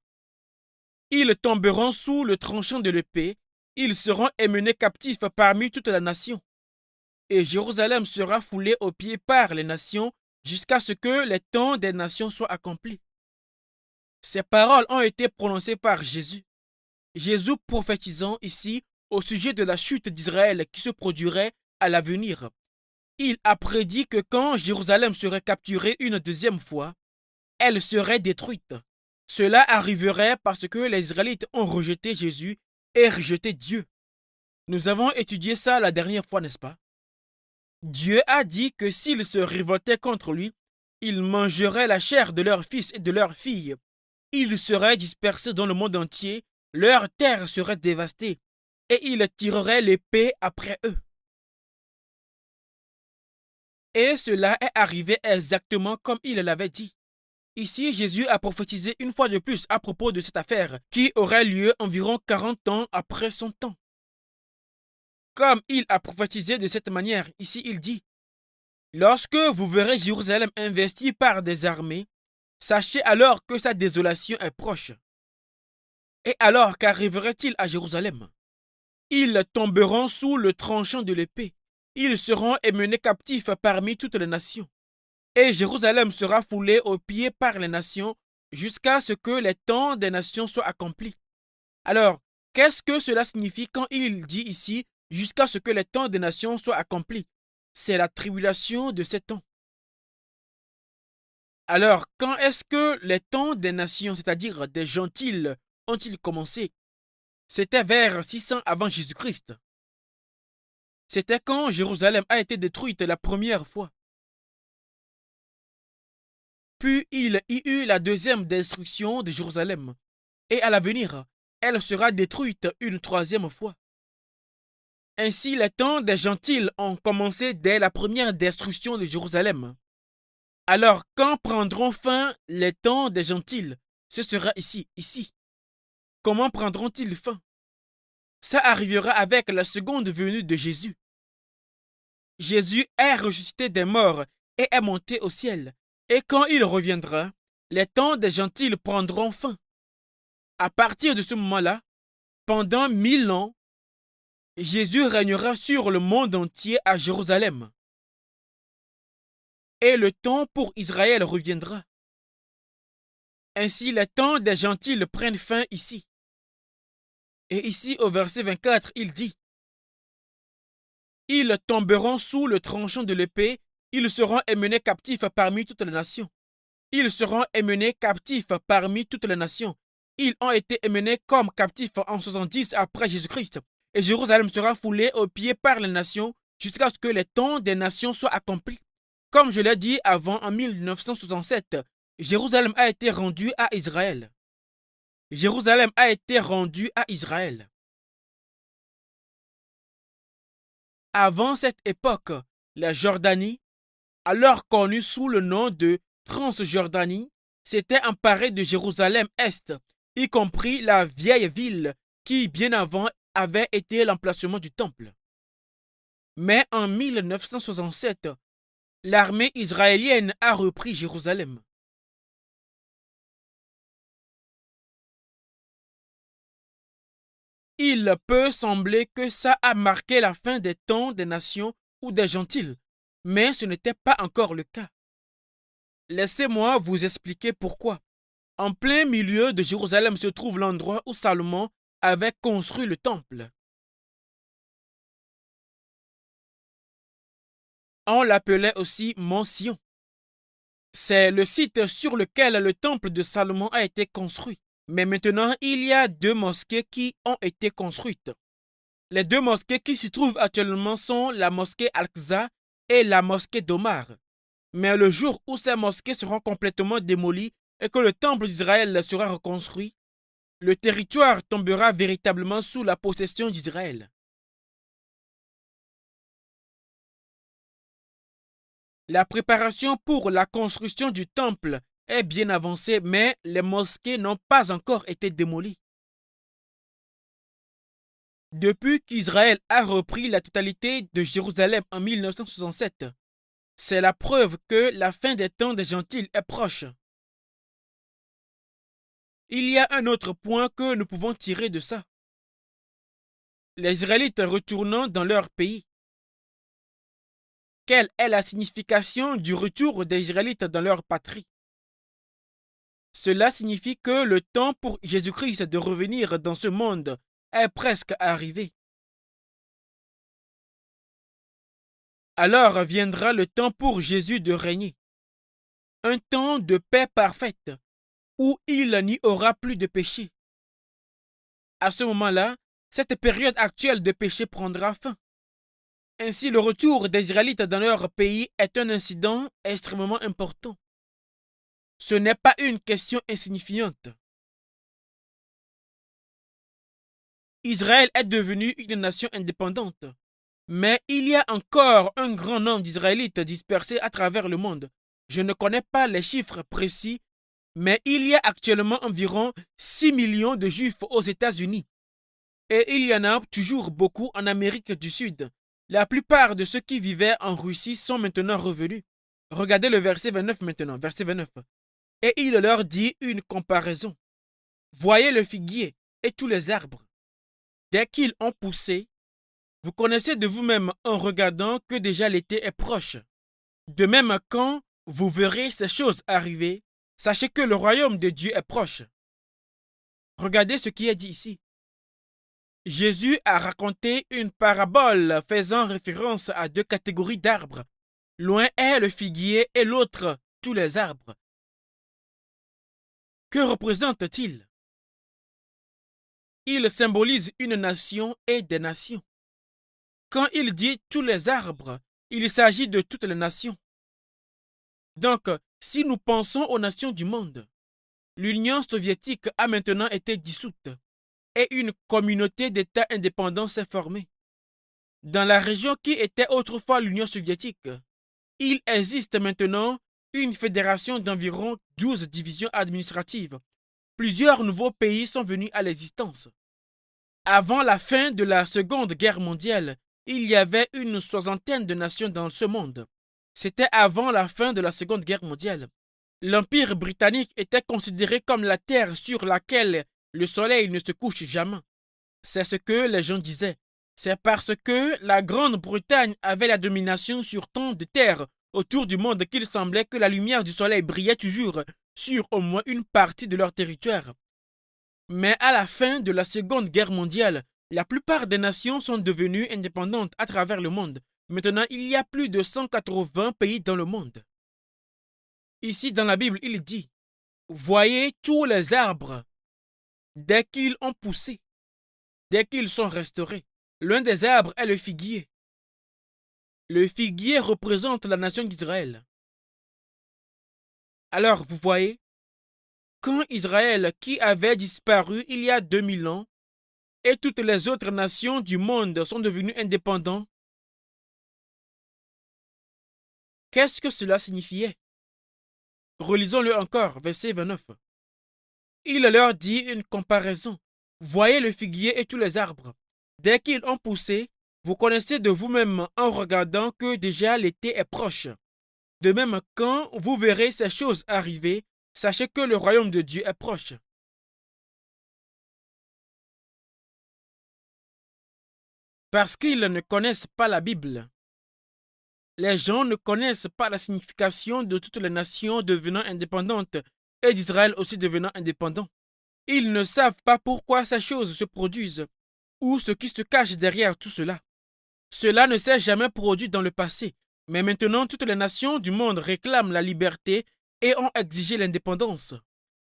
Ils tomberont sous le tranchant de l'épée, ils seront emmenés captifs parmi toute la nation. Et Jérusalem sera foulée aux pieds par les nations jusqu'à ce que les temps des nations soient accomplis. Ces paroles ont été prononcées par Jésus. Jésus prophétisant ici au sujet de la chute d'Israël qui se produirait à l'avenir. Il a prédit que quand Jérusalem serait capturée une deuxième fois, elle serait détruite. Cela arriverait parce que les Israélites ont rejeté Jésus et rejeté Dieu. Nous avons étudié ça la dernière fois, n'est-ce pas? Dieu a dit que s'ils se révoltaient contre lui, ils mangeraient la chair de leurs fils et de leurs filles. ils seraient dispersés dans le monde entier, leur terre serait dévastée, et ils tireraient l'épée après eux. Et cela est arrivé exactement comme il l'avait dit. Ici, Jésus a prophétisé une fois de plus à propos de cette affaire, qui aurait lieu environ 40 ans après son temps. Comme il a prophétisé de cette manière, ici il dit, « Lorsque vous verrez Jérusalem investie par des armées, sachez alors que sa désolation est proche. Et alors qu'arriverait-il à Jérusalem? Ils tomberont sous le tranchant de l'épée. Ils seront emmenés captifs parmi toutes les nations. Et Jérusalem sera foulée aux pieds par les nations jusqu'à ce que les temps des nations soient accomplis. » Alors, qu'est-ce que cela signifie quand il dit ici « jusqu'à ce que les temps des nations soient accomplis » ? C'est la tribulation de ces temps. Alors, quand est-ce que les temps des nations, c'est-à-dire des gentils, ont-ils commencé? C'était vers 600 avant Jésus-Christ. C'était quand Jérusalem a été détruite la première fois. Puis il y eut la deuxième destruction de Jérusalem. Et à l'avenir, elle sera détruite une troisième fois. Ainsi, les temps des gentils ont commencé dès la première destruction de Jérusalem. Alors, quand prendront fin les temps des gentils? Ce sera ici. Comment prendront-ils fin? Ça arrivera avec la seconde venue de Jésus. Jésus est ressuscité des morts et est monté au ciel. Et quand il reviendra, les temps des gentils prendront fin. À partir de ce moment-là, pendant 1000 ans, Jésus régnera sur le monde entier à Jérusalem. Et le temps pour Israël reviendra. Ainsi, les temps des gentils prennent fin ici. Et ici, au verset 24, il dit, « Ils tomberont sous le tranchant de l'épée, ils seront emmenés captifs parmi toutes les nations. Ils seront emmenés captifs parmi toutes les nations. Ils ont été emmenés comme captifs en 70 après Jésus-Christ. Et Jérusalem sera foulée aux pieds par les nations jusqu'à ce que les temps des nations soient accomplis. Comme je l'ai dit avant, en 1967, Jérusalem a été rendue à Israël. Jérusalem a été rendue à Israël. Avant cette époque, la Jordanie, alors connue sous le nom de Transjordanie, s'était emparée de Jérusalem-Est, y compris la vieille ville qui, bien avant, avait été l'emplacement du temple. Mais en 1967, l'armée israélienne a repris Jérusalem. Il peut sembler que ça a marqué la fin des temps des nations ou des gentils, mais ce n'était pas encore le cas. Laissez-moi vous expliquer pourquoi. En plein milieu de Jérusalem se trouve l'endroit où Salomon avait construit le temple. On l'appelait aussi Mont Sion. C'est le site sur lequel le temple de Salomon a été construit. Mais maintenant, il y a 2 mosquées qui ont été construites. Les 2 mosquées qui s'y trouvent actuellement sont la mosquée Al-Aqsa et la mosquée d'Omar. Mais le jour où ces mosquées seront complètement démolies et que le temple d'Israël sera reconstruit, le territoire tombera véritablement sous la possession d'Israël. La préparation pour la construction du temple est bien avancée, mais les mosquées n'ont pas encore été démolies. Depuis qu'Israël a repris la totalité de Jérusalem en 1967, c'est la preuve que la fin des temps des gentils est proche. Il y a un autre point que nous pouvons tirer de ça. Les Israélites retournant dans leur pays. Quelle est la signification du retour des Israélites dans leur patrie? Cela signifie que le temps pour Jésus-Christ de revenir dans ce monde est presque arrivé. Alors viendra le temps pour Jésus de régner. Un temps de paix parfaite, où il n'y aura plus de péché. À ce moment-là, cette période actuelle de péché prendra fin. Ainsi, le retour des Israélites dans leur pays est un incident extrêmement important. Ce n'est pas une question insignifiante. Israël est devenu une nation indépendante, mais il y a encore un grand nombre d'Israélites dispersés à travers le monde. Je ne connais pas les chiffres précis, mais il y a actuellement environ 6 millions de Juifs aux États-Unis. Et il y en a toujours beaucoup en Amérique du Sud. La plupart de ceux qui vivaient en Russie sont maintenant revenus. Regardez le verset 29 maintenant, verset 29. Et il leur dit une comparaison. Voyez le figuier et tous les arbres. Dès qu'ils ont poussé, vous connaissez de vous-même en regardant que déjà l'été est proche. De même, quand vous verrez ces choses arriver, sachez que le royaume de Dieu est proche. Regardez ce qui est dit ici. Jésus a raconté une parabole faisant référence à deux catégories d'arbres. L'un est le figuier et l'autre tous les arbres. Que représente-t-il? Il symbolise une nation et des nations. Quand il dit tous les arbres, il s'agit de toutes les nations. Donc, si nous pensons aux nations du monde, l'Union soviétique a maintenant été dissoute et une communauté d'États indépendants s'est formée. Dans la région qui était autrefois l'Union soviétique, il existe maintenant une fédération d'environ 12 divisions administratives. Plusieurs nouveaux pays sont venus à l'existence. Avant la fin de la Seconde Guerre mondiale, il y avait une soixantaine de nations dans ce monde. C'était avant la fin de la Seconde Guerre mondiale. L'Empire britannique était considéré comme la terre sur laquelle le soleil ne se couche jamais. C'est ce que les gens disaient. C'est parce que la Grande-Bretagne avait la domination sur tant de terres autour du monde qu'il semblait que la lumière du soleil brillait toujours sur au moins une partie de leur territoire. Mais à la fin de la Seconde Guerre mondiale, la plupart des nations sont devenues indépendantes à travers le monde. Maintenant, il y a plus de 180 pays dans le monde. Ici, dans la Bible, il dit « Voyez tous les arbres, dès qu'ils ont poussé, dès qu'ils sont restaurés. L'un des arbres est le figuier. Le figuier représente la nation d'Israël. Alors, vous voyez, quand Israël, qui avait disparu il y a 2000 ans, et toutes les autres nations du monde sont devenues indépendantes, qu'est-ce que cela signifiait? Relisons-le encore, verset 29. Il leur dit une comparaison. Voyez le figuier et tous les arbres. Dès qu'ils ont poussé, vous connaissez de vous-même en regardant que déjà l'été est proche. De même, quand vous verrez ces choses arriver, sachez que le royaume de Dieu est proche. Parce qu'ils ne connaissent pas la Bible. Les gens ne connaissent pas la signification de toutes les nations devenant indépendantes et d'Israël aussi devenant indépendant. Ils ne savent pas pourquoi ces choses se produisent ou ce qui se cache derrière tout cela. Cela ne s'est jamais produit dans le passé, mais maintenant toutes les nations du monde réclament la liberté et ont exigé l'indépendance.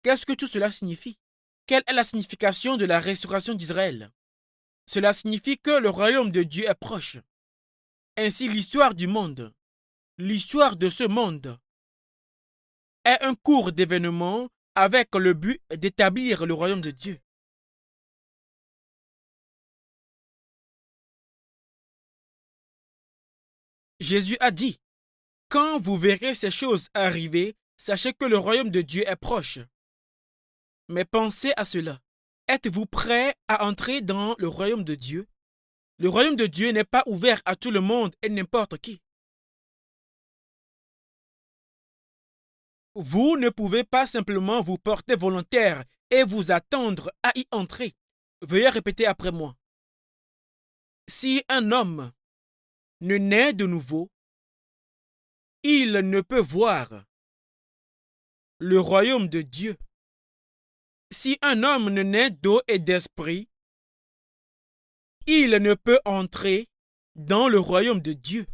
Qu'est-ce que tout cela signifie? Quelle est la signification de la restauration d'Israël? Cela signifie que le royaume de Dieu est proche. Ainsi, l'histoire du monde, l'histoire de ce monde, est un cours d'événements avec le but d'établir le royaume de Dieu. Jésus a dit, « Quand vous verrez ces choses arriver, sachez que le royaume de Dieu est proche. » Mais pensez à cela. Êtes-vous prêt à entrer dans le royaume de Dieu? Le royaume de Dieu n'est pas ouvert à tout le monde et n'importe qui. Vous ne pouvez pas simplement vous porter volontaire et vous attendre à y entrer. Veuillez répéter après moi. Si un homme ne naît de nouveau, il ne peut voir le royaume de Dieu. Si un homme ne naît d'eau et d'esprit, il ne peut entrer dans le royaume de Dieu.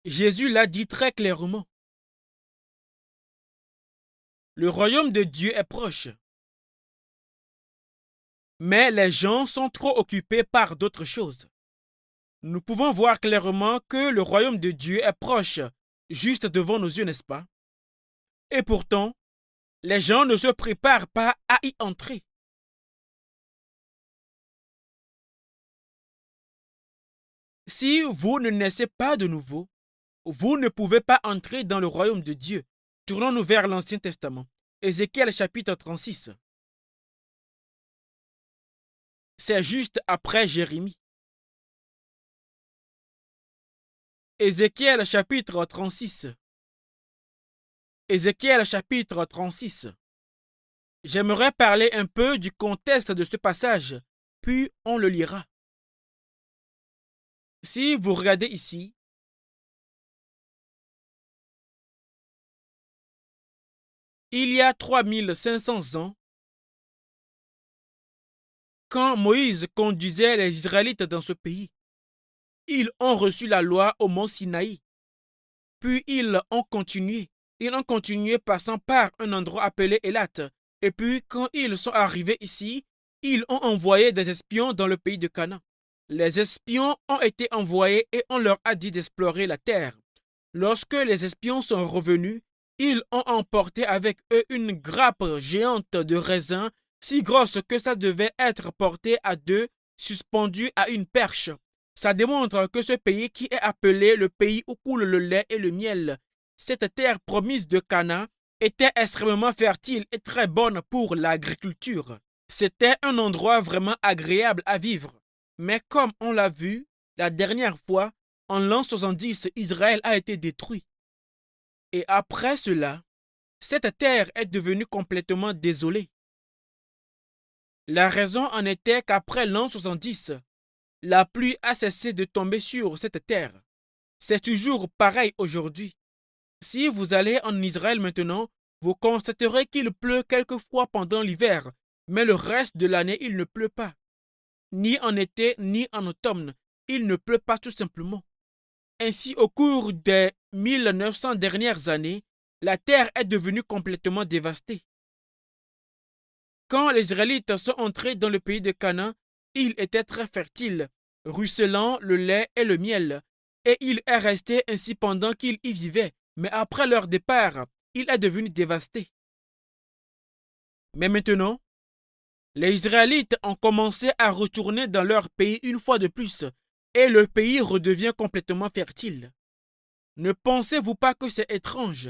Jésus l'a dit très clairement. Le royaume de Dieu est proche. Mais les gens sont trop occupés par d'autres choses. Nous pouvons voir clairement que le royaume de Dieu est proche, juste devant nos yeux, n'est-ce pas? Et pourtant, les gens ne se préparent pas à y entrer. Si vous ne naissez pas de nouveau, vous ne pouvez pas entrer dans le royaume de Dieu. Tournons-nous vers l'Ancien Testament. Ézéchiel chapitre 36. C'est juste après Jérémie. Ézéchiel chapitre 36. Ézéchiel chapitre 36. J'aimerais parler un peu du contexte de ce passage, puis on le lira. Si vous regardez ici, il y a 3500 ans, quand Moïse conduisait les Israélites dans ce pays, ils ont reçu la loi au mont Sinaï. Puis ils ont continué. Ils ont continué passant par un endroit appelé Élat. Et puis quand ils sont arrivés ici, ils ont envoyé des espions dans le pays de Canaan. Les espions ont été envoyés et on leur a dit d'explorer la terre. Lorsque les espions sont revenus, ils ont emporté avec eux une grappe géante de raisin, si grosse que ça devait être porté à deux, suspendu à une perche. Ça démontre que ce pays qui est appelé le pays où coule le lait et le miel, cette terre promise de Canaan, était extrêmement fertile et très bonne pour l'agriculture. C'était un endroit vraiment agréable à vivre. Mais comme on l'a vu la dernière fois, en l'an 70, Israël a été détruit. Et après cela, cette terre est devenue complètement désolée. La raison en était qu'après l'an 70, la pluie a cessé de tomber sur cette terre. C'est toujours pareil aujourd'hui. Si vous allez en Israël maintenant, vous constaterez qu'il pleut quelquefois pendant l'hiver, mais le reste de l'année, il ne pleut pas. Ni en été, ni en automne. Il ne pleut pas tout simplement. Ainsi, au cours des 1900 dernières années, la terre est devenue complètement dévastée. Quand les Israélites sont entrés dans le pays de Canaan, il était très fertile, ruisselant le lait et le miel, et il est resté ainsi pendant qu'ils y vivaient. Mais après leur départ, il est devenu dévasté. Mais maintenant, les Israélites ont commencé à retourner dans leur pays une fois de plus, et le pays redevient complètement fertile. Ne pensez-vous pas que c'est étrange?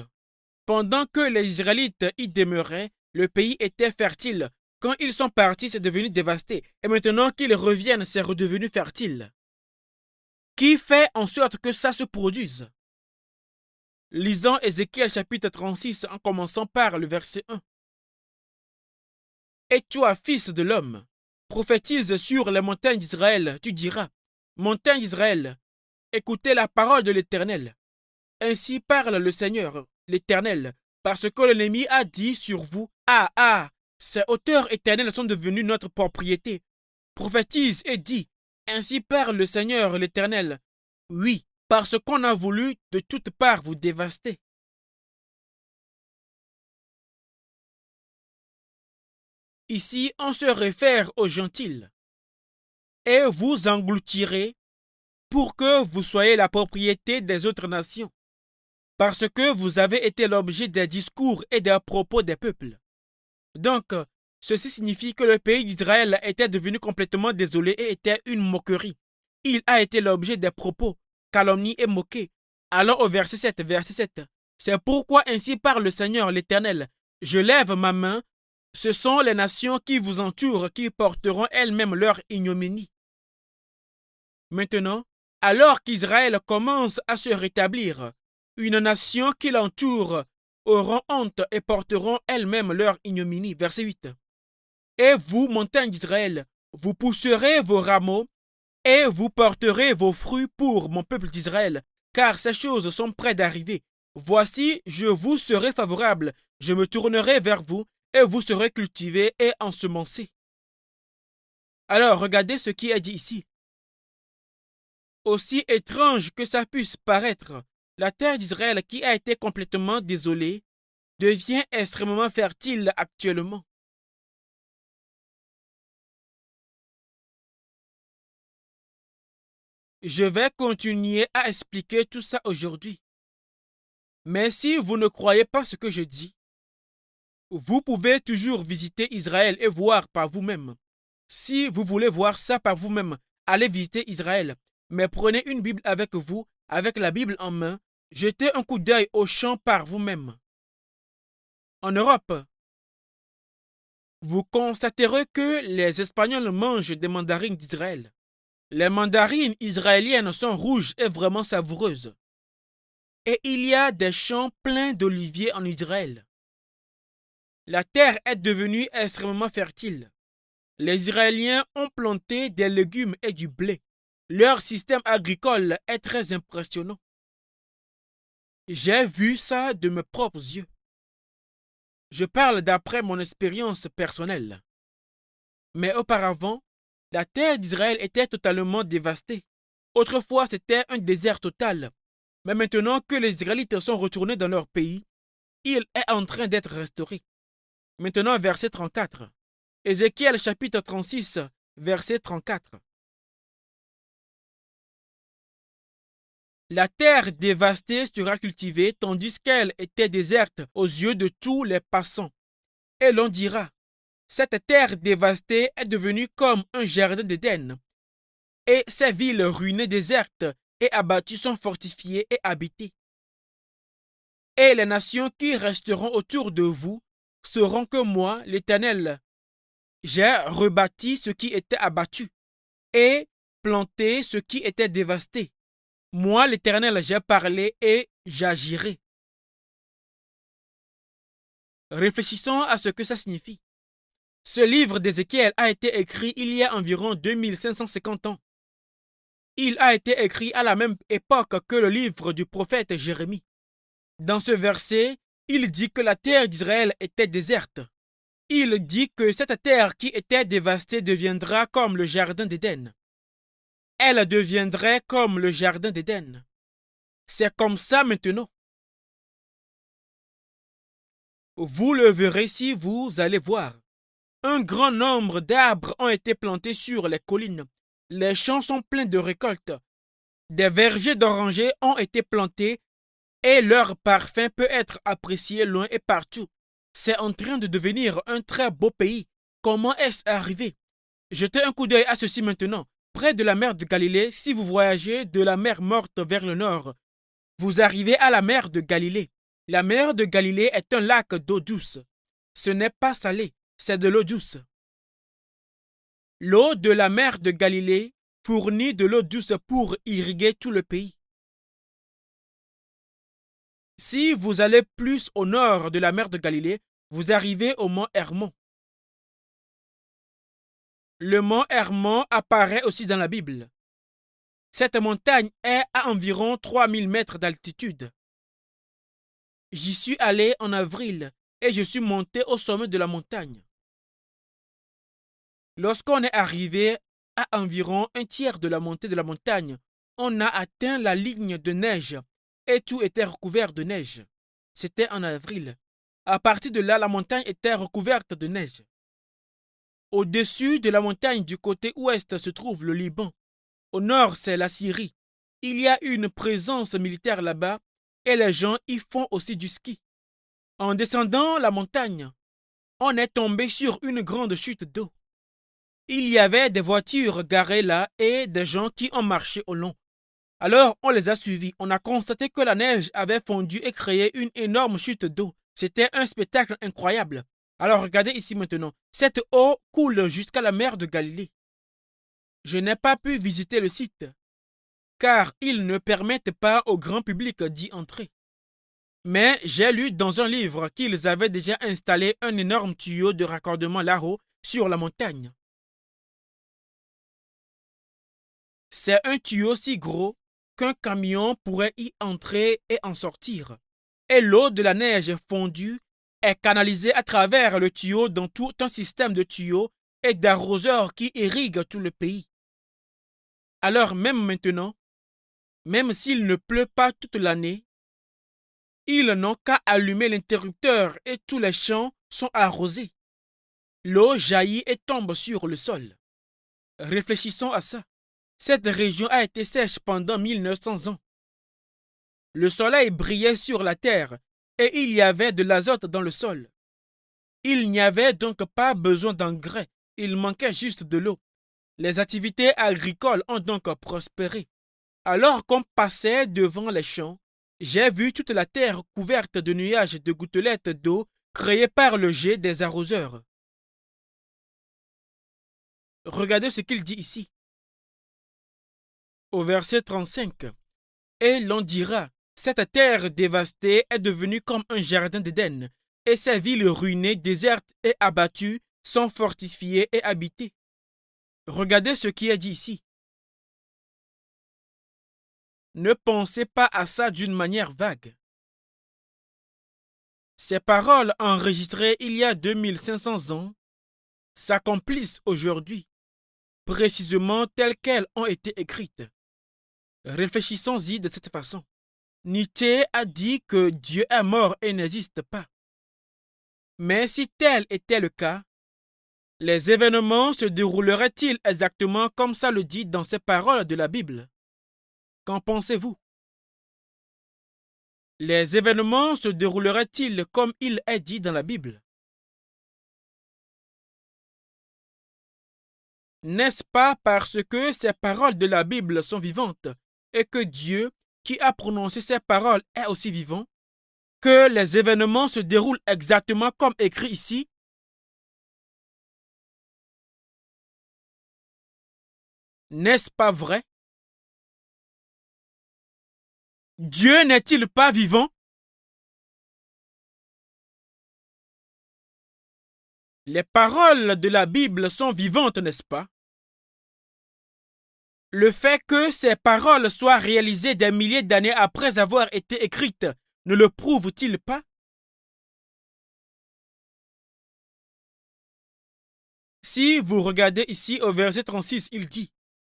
Pendant que les Israélites y demeuraient, le pays était fertile. Quand ils sont partis, c'est devenu dévasté. Et maintenant qu'ils reviennent, c'est redevenu fertile. Qui fait en sorte que ça se produise? Lisons Ézéchiel chapitre 36 en commençant par le verset 1. Et toi, fils de l'homme, prophétise sur les montagnes d'Israël. Tu diras, montagnes d'Israël, écoutez la parole de l'Éternel. Ainsi parle le Seigneur, l'Éternel, parce que l'ennemi a dit sur vous, ah, ces hauteurs éternelles sont devenues notre propriété. Prophétise et dis, ainsi parle le Seigneur, l'Éternel. Oui, parce qu'on a voulu de toutes parts vous dévaster. Ici, on se réfère aux gentils. Et vous engloutirez pour que vous soyez la propriété des autres nations. Parce que vous avez été l'objet des discours et des propos des peuples. Donc, ceci signifie que le pays d'Israël était devenu complètement désolé et était une moquerie. Il a été l'objet des propos, calomnies et moqués. Allons au verset 7, verset 7. C'est pourquoi ainsi parle le Seigneur l'Éternel. Je lève ma main. Ce sont les nations qui vous entourent qui porteront elles-mêmes leur ignominie. Maintenant, alors qu'Israël commence à se rétablir, une nation qui l'entoure auront honte et porteront elles-mêmes leur ignominie. Verset 8. Et vous, montagnes d'Israël, vous pousserez vos rameaux et vous porterez vos fruits pour mon peuple d'Israël, car ces choses sont près d'arriver. Voici, je vous serai favorable, je me tournerai vers vous et vous serez cultivés et ensemencés. Alors, regardez ce qui est dit ici. Aussi étrange que ça puisse paraître, la terre d'Israël qui a été complètement désolée devient extrêmement fertile actuellement. Je vais continuer à expliquer tout ça aujourd'hui. Mais si vous ne croyez pas ce que je dis, vous pouvez toujours visiter Israël et voir par vous-même. Si vous voulez voir ça par vous-même, allez visiter Israël. Mais prenez une Bible avec vous, avec la Bible en main, jetez un coup d'œil au champ par vous-même. En Europe, vous constaterez que les Espagnols mangent des mandarines d'Israël. Les mandarines israéliennes sont rouges et vraiment savoureuses. Et il y a des champs pleins d'oliviers en Israël. La terre est devenue extrêmement fertile. Les Israéliens ont planté des légumes et du blé. Leur système agricole est très impressionnant. J'ai vu ça de mes propres yeux. Je parle d'après mon expérience personnelle. Mais auparavant, la terre d'Israël était totalement dévastée. Autrefois, c'était un désert total. Mais maintenant que les Israélites sont retournés dans leur pays, il est en train d'être restauré. Maintenant, verset 34. Ézéchiel chapitre 36, verset 34. La terre dévastée sera cultivée tandis qu'elle était déserte aux yeux de tous les passants. Et l'on dira, cette terre dévastée est devenue comme un jardin d'Éden. Et ces villes ruinées, désertes et abattues sont fortifiées et habitées. Et les nations qui resteront autour de vous sauront que moi, l'Éternel, j'ai rebâti ce qui était abattu et planté ce qui était dévasté. Moi, l'Éternel, j'ai parlé et j'agirai. Réfléchissons à ce que ça signifie. Ce livre d'Ézéchiel a été écrit il y a environ 2550 ans. Il a été écrit à la même époque que le livre du prophète Jérémie. Dans ce verset, il dit que la terre d'Israël était déserte. Il dit que cette terre qui était dévastée deviendra comme le jardin d'Éden. Elle deviendrait comme le jardin d'Éden. C'est comme ça maintenant. Vous le verrez si vous allez voir. Un grand nombre d'arbres ont été plantés sur les collines. Les champs sont pleins de récoltes. Des vergers d'orangers ont été plantés et leur parfum peut être apprécié loin et partout. C'est en train de devenir un très beau pays. Comment est-ce arrivé? Jetez un coup d'œil à ceci maintenant. Près de la mer de Galilée, si vous voyagez de la mer Morte vers le nord, vous arrivez à la mer de Galilée. La mer de Galilée est un lac d'eau douce. Ce n'est pas salé, c'est de l'eau douce. L'eau de la mer de Galilée fournit de l'eau douce pour irriguer tout le pays. Si vous allez plus au nord de la mer de Galilée, vous arrivez au mont Hermon. Le mont Hermon apparaît aussi dans la Bible. Cette montagne est à environ 3000 mètres d'altitude. J'y suis allé en avril et je suis monté au sommet de la montagne. Lorsqu'on est arrivé à environ un tiers de la montée de la montagne, on a atteint la ligne de neige et tout était recouvert de neige. C'était en avril. À partir de là, la montagne était recouverte de neige. Au-dessus de la montagne du côté ouest se trouve le Liban. Au nord, c'est la Syrie. Il y a une présence militaire là-bas et les gens y font aussi du ski. En descendant la montagne, on est tombé sur une grande chute d'eau. Il y avait des voitures garées là et des gens qui ont marché au long. Alors, on les a suivis. On a constaté que la neige avait fondu et créé une énorme chute d'eau. C'était un spectacle incroyable. Alors, regardez ici maintenant. Cette eau coule jusqu'à la mer de Galilée. Je n'ai pas pu visiter le site, car ils ne permettent pas au grand public d'y entrer. Mais j'ai lu dans un livre qu'ils avaient déjà installé un énorme tuyau de raccordement là-haut sur la montagne. C'est un tuyau si gros qu'un camion pourrait y entrer et en sortir. Et l'eau de la neige fondue est canalisée à travers le tuyau dans tout un système de tuyaux et d'arroseurs qui irriguent tout le pays. Alors même maintenant, même s'il ne pleut pas toute l'année, ils n'ont qu'à allumer l'interrupteur et tous les champs sont arrosés. L'eau jaillit et tombe sur le sol. Réfléchissons à ça. Cette région a été sèche pendant 1900 ans. Le soleil brillait sur la terre et il y avait de l'azote dans le sol. Il n'y avait donc pas besoin d'engrais, il manquait juste de l'eau. Les activités agricoles ont donc prospéré. Alors qu'on passait devant les champs, j'ai vu toute la terre couverte de nuages de gouttelettes d'eau créées par le jet des arroseurs. Regardez ce qu'il dit ici. Au verset 35. Et l'on dira, cette terre dévastée est devenue comme un jardin d'Éden, et ces villes ruinées, désertes et abattues sont fortifiées et habitées. Regardez ce qui est dit ici. Ne pensez pas à ça d'une manière vague. Ces paroles enregistrées il y a 2500 ans s'accomplissent aujourd'hui, précisément telles qu'elles ont été écrites. Réfléchissons-y de cette façon. Nietzsche a dit que Dieu est mort et n'existe pas. Mais si tel était le cas, les événements se dérouleraient-ils exactement comme ça le dit dans ces paroles de la Bible? Qu'en pensez-vous? Les événements se dérouleraient-ils comme il est dit dans la Bible? N'est-ce pas parce que ces paroles de la Bible sont vivantes et que Dieu, qui a prononcé ces paroles, est aussi vivant, que les événements se déroulent exactement comme écrit ici? N'est-ce pas vrai? Dieu n'est-il pas vivant? Les paroles de la Bible sont vivantes, n'est-ce pas? Le fait que ces paroles soient réalisées des milliers d'années après avoir été écrites ne le prouve-t-il pas? Si vous regardez ici au verset 36, il dit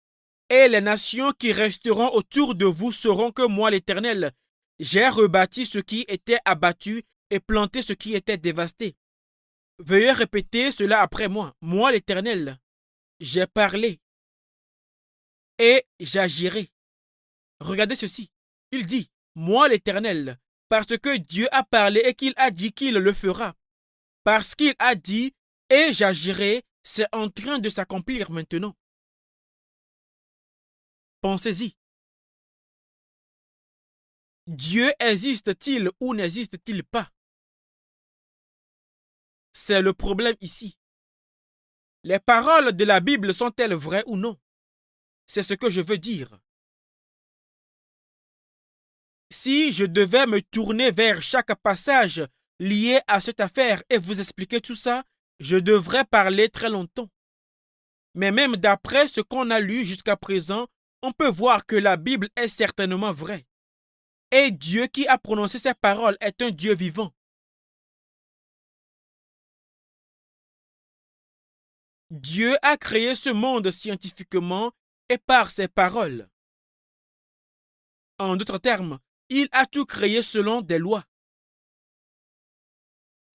« Et les nations qui resteront autour de vous sauront que moi, l'Éternel, j'ai rebâti ce qui était abattu et planté ce qui était dévasté. Veuillez répéter cela après moi. Moi, l'Éternel, j'ai parlé et j'agirai. » Regardez ceci. Il dit « Moi, l'Éternel, parce que Dieu a parlé et qu'il a dit qu'il le fera. Parce qu'il a dit et j'agirai, c'est en train de s'accomplir maintenant. » Pensez-y. Dieu existe-t-il ou n'existe-t-il pas? C'est le problème ici. Les paroles de la Bible sont-elles vraies ou non? C'est ce que je veux dire. Si je devais me tourner vers chaque passage lié à cette affaire et vous expliquer tout ça, je devrais parler très longtemps. Mais même d'après ce qu'on a lu jusqu'à présent, on peut voir que la Bible est certainement vraie. Et Dieu qui a prononcé ces paroles est un Dieu vivant. Dieu a créé ce monde scientifiquement et par ses paroles. En d'autres termes, il a tout créé selon des lois.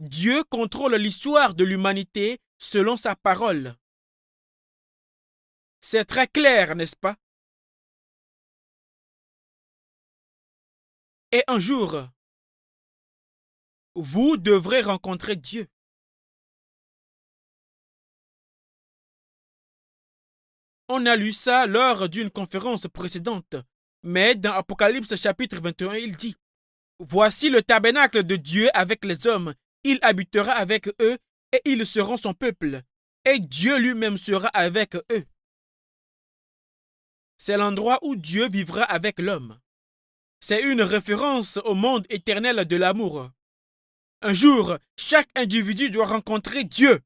Dieu contrôle l'histoire de l'humanité selon sa parole. C'est très clair, n'est-ce pas? Et un jour, vous devrez rencontrer Dieu. On a lu ça lors d'une conférence précédente, mais dans Apocalypse chapitre 21, il dit « Voici le tabernacle de Dieu avec les hommes, il habitera avec eux et ils seront son peuple, et Dieu lui-même sera avec eux. » C'est l'endroit où Dieu vivra avec l'homme. C'est une référence au monde éternel de l'amour. Un jour, chaque individu doit rencontrer Dieu.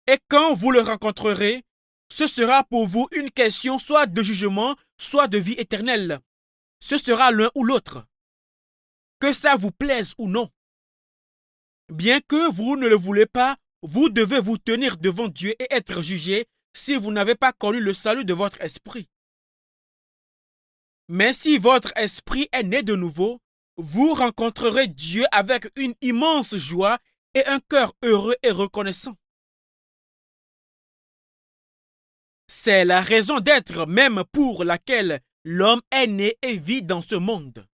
Et quand vous le rencontrerez, ce sera pour vous une question soit de jugement, soit de vie éternelle. Ce sera l'un ou l'autre. Que ça vous plaise ou non. Bien que vous ne le voulez pas, vous devez vous tenir devant Dieu et être jugé si vous n'avez pas connu le salut de votre esprit. Mais si votre esprit est né de nouveau, vous rencontrerez Dieu avec une immense joie et un cœur heureux et reconnaissant. C'est la raison d'être même pour laquelle l'homme est né et vit dans ce monde.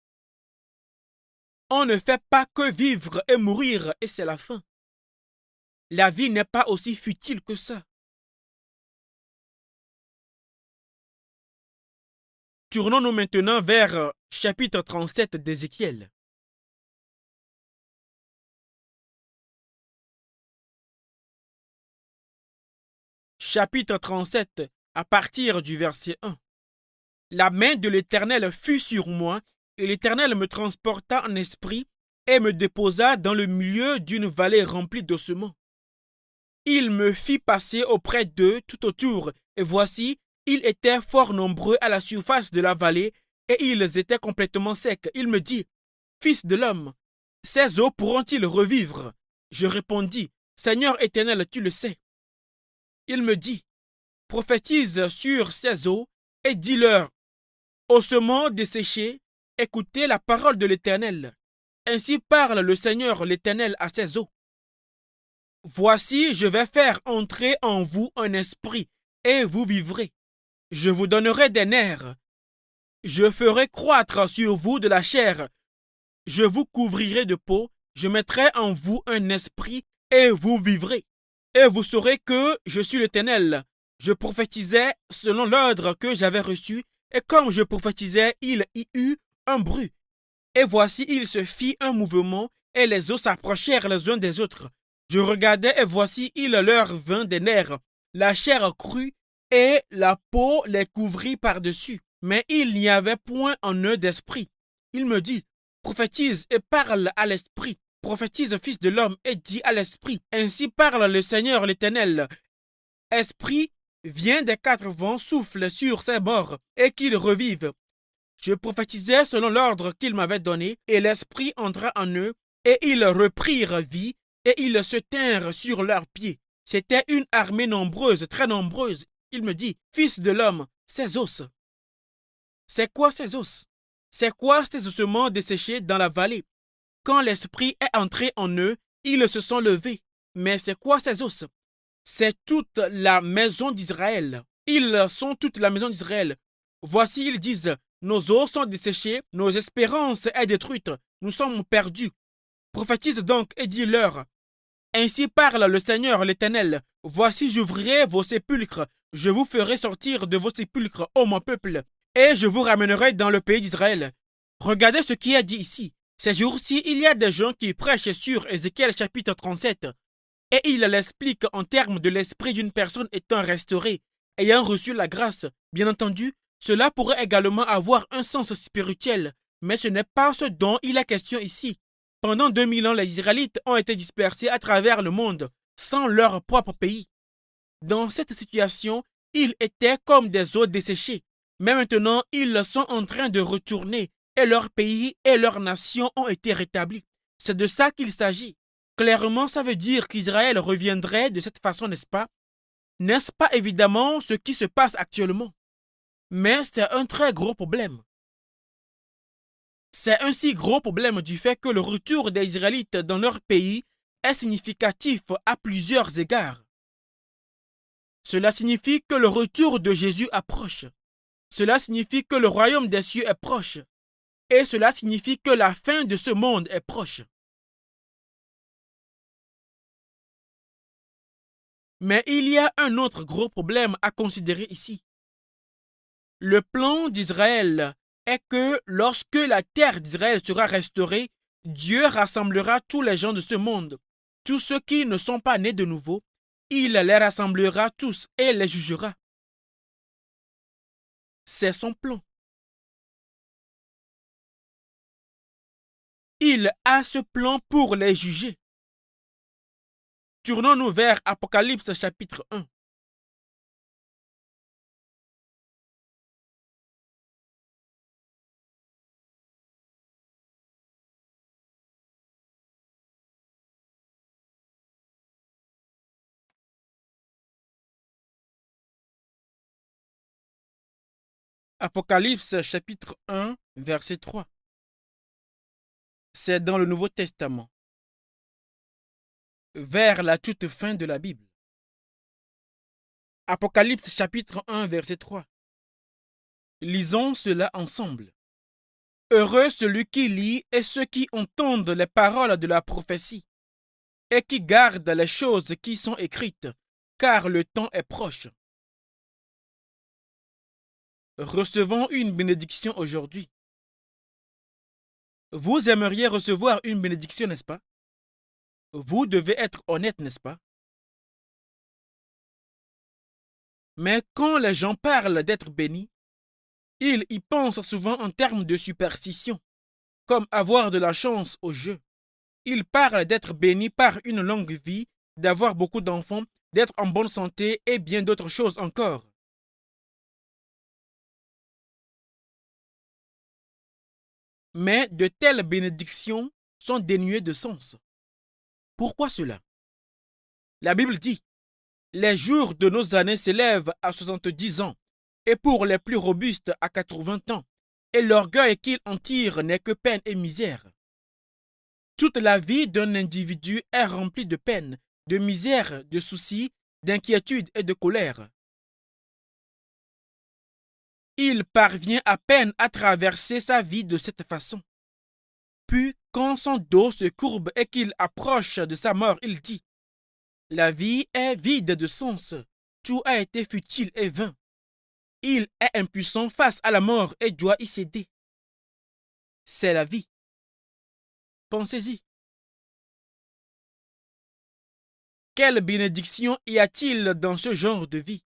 On ne fait pas que vivre et mourir et c'est la fin. La vie n'est pas aussi futile que ça. Tournons-nous maintenant vers chapitre 37 d'Ézéchiel. Chapitre 37, à partir du verset 1. La main de l'Éternel fut sur moi, et l'Éternel me transporta en esprit et me déposa dans le milieu d'une vallée remplie d'ossements. Il me fit passer auprès d'eux tout autour, et voici, ils étaient fort nombreux à la surface de la vallée, et ils étaient complètement secs. Il me dit, Fils de l'homme, ces eaux pourront-ils revivre? Je répondis, Seigneur éternel, tu le sais. Il me dit, prophétise sur ces eaux et dis-leur, ossements desséchés, écoutez la parole de l'Éternel. Ainsi parle le Seigneur l'Éternel à ces eaux. Voici, je vais faire entrer en vous un esprit, et vous vivrez. Je vous donnerai des nerfs. Je ferai croître sur vous de la chair. Je vous couvrirai de peau. Je mettrai en vous un esprit, et vous vivrez. Et vous saurez que je suis l'Éternel. Je prophétisais selon l'ordre que j'avais reçu, et comme je prophétisais, il y eut un bruit. Et voici, il se fit un mouvement, et les os s'approchèrent les uns des autres. Je regardais, et voici, il leur vint des nerfs. La chair crut, et la peau les couvrit par-dessus. Mais il n'y avait point en eux d'esprit. Il me dit, prophétise et parle à l'esprit. Prophétise, fils de l'homme, et dis à l'esprit. Ainsi parle le Seigneur l'Éternel. Esprit, viens des quatre vents, souffle sur ses bords, et qu'ils revivent. Je prophétisais selon l'ordre qu'il m'avait donné, et l'esprit entra en eux, et ils reprirent vie, et ils se tinrent sur leurs pieds. C'était une armée nombreuse, très nombreuse. Il me dit, Fils de l'homme, ces os. C'est quoi ces os? C'est quoi ces ossements desséchés dans la vallée? Quand l'esprit est entré en eux, ils se sont levés. Mais c'est quoi ces os? C'est toute la maison d'Israël. Ils sont toute la maison d'Israël. Voici, ils disent, nos os sont desséchés, nos espérances sont détruites, nous sommes perdus. Prophétise donc et dis-leur, ainsi parle le Seigneur l'Éternel, voici j'ouvrirai vos sépulcres, je vous ferai sortir de vos sépulcres, ô mon peuple, et je vous ramènerai dans le pays d'Israël. Regardez ce qui est dit ici. Ces jours-ci, il y a des gens qui prêchent sur Ézéchiel chapitre 37, et ils l'expliquent en termes de l'esprit d'une personne étant restaurée, ayant reçu la grâce. Bien entendu, cela pourrait également avoir un sens spirituel, mais ce n'est pas ce dont il est question ici. Pendant 2000 ans, les Israélites ont été dispersés à travers le monde, sans leur propre pays. Dans cette situation, ils étaient comme des eaux desséchées. Mais maintenant, ils sont en train de retourner, et leur pays et leur nation ont été rétablis. C'est de ça qu'il s'agit. Clairement, ça veut dire qu'Israël reviendrait de cette façon, n'est-ce pas? N'est-ce pas évidemment ce qui se passe actuellement? Mais c'est un très gros problème. C'est un si gros problème du fait que le retour des Israélites dans leur pays est significatif à plusieurs égards. Cela signifie que le retour de Jésus approche. Cela signifie que le royaume des cieux est proche. Et cela signifie que la fin de ce monde est proche. Mais il y a un autre gros problème à considérer ici. Le plan d'Israël est que lorsque la terre d'Israël sera restaurée, Dieu rassemblera tous les gens de ce monde, tous ceux qui ne sont pas nés de nouveau, il les rassemblera tous et les jugera. C'est son plan. Il a ce plan pour les juger. Tournons-nous vers Apocalypse chapitre 1. Apocalypse chapitre 1, verset 3. C'est dans le Nouveau Testament, vers la toute fin de la Bible. Apocalypse, chapitre 1, verset 3. Lisons cela ensemble. Heureux celui qui lit et ceux qui entendent les paroles de la prophétie et qui gardent les choses qui sont écrites, car le temps est proche. Recevons une bénédiction aujourd'hui. Vous aimeriez recevoir une bénédiction, n'est-ce pas? Vous devez être honnête, n'est-ce pas? Mais quand les gens parlent d'être bénis, ils y pensent souvent en termes de superstition, comme avoir de la chance au jeu. Ils parlent d'être bénis par une longue vie, d'avoir beaucoup d'enfants, d'être en bonne santé et bien d'autres choses encore. Mais de telles bénédictions sont dénuées de sens. Pourquoi cela? La Bible dit: les jours de nos années s'élèvent à 70 ans, et pour les plus robustes à 80 ans, et l'orgueil qu'ils en tirent n'est que peine et misère. Toute la vie d'un individu est remplie de peine, de misère, de soucis, d'inquiétude et de colère. Il parvient à peine à traverser sa vie de cette façon. Puis, quand son dos se courbe et qu'il approche de sa mort, il dit: la vie est vide de sens, tout a été futile et vain. Il est impuissant face à la mort et doit y céder. C'est la vie. Pensez-y. Quelle bénédiction y a-t-il dans ce genre de vie?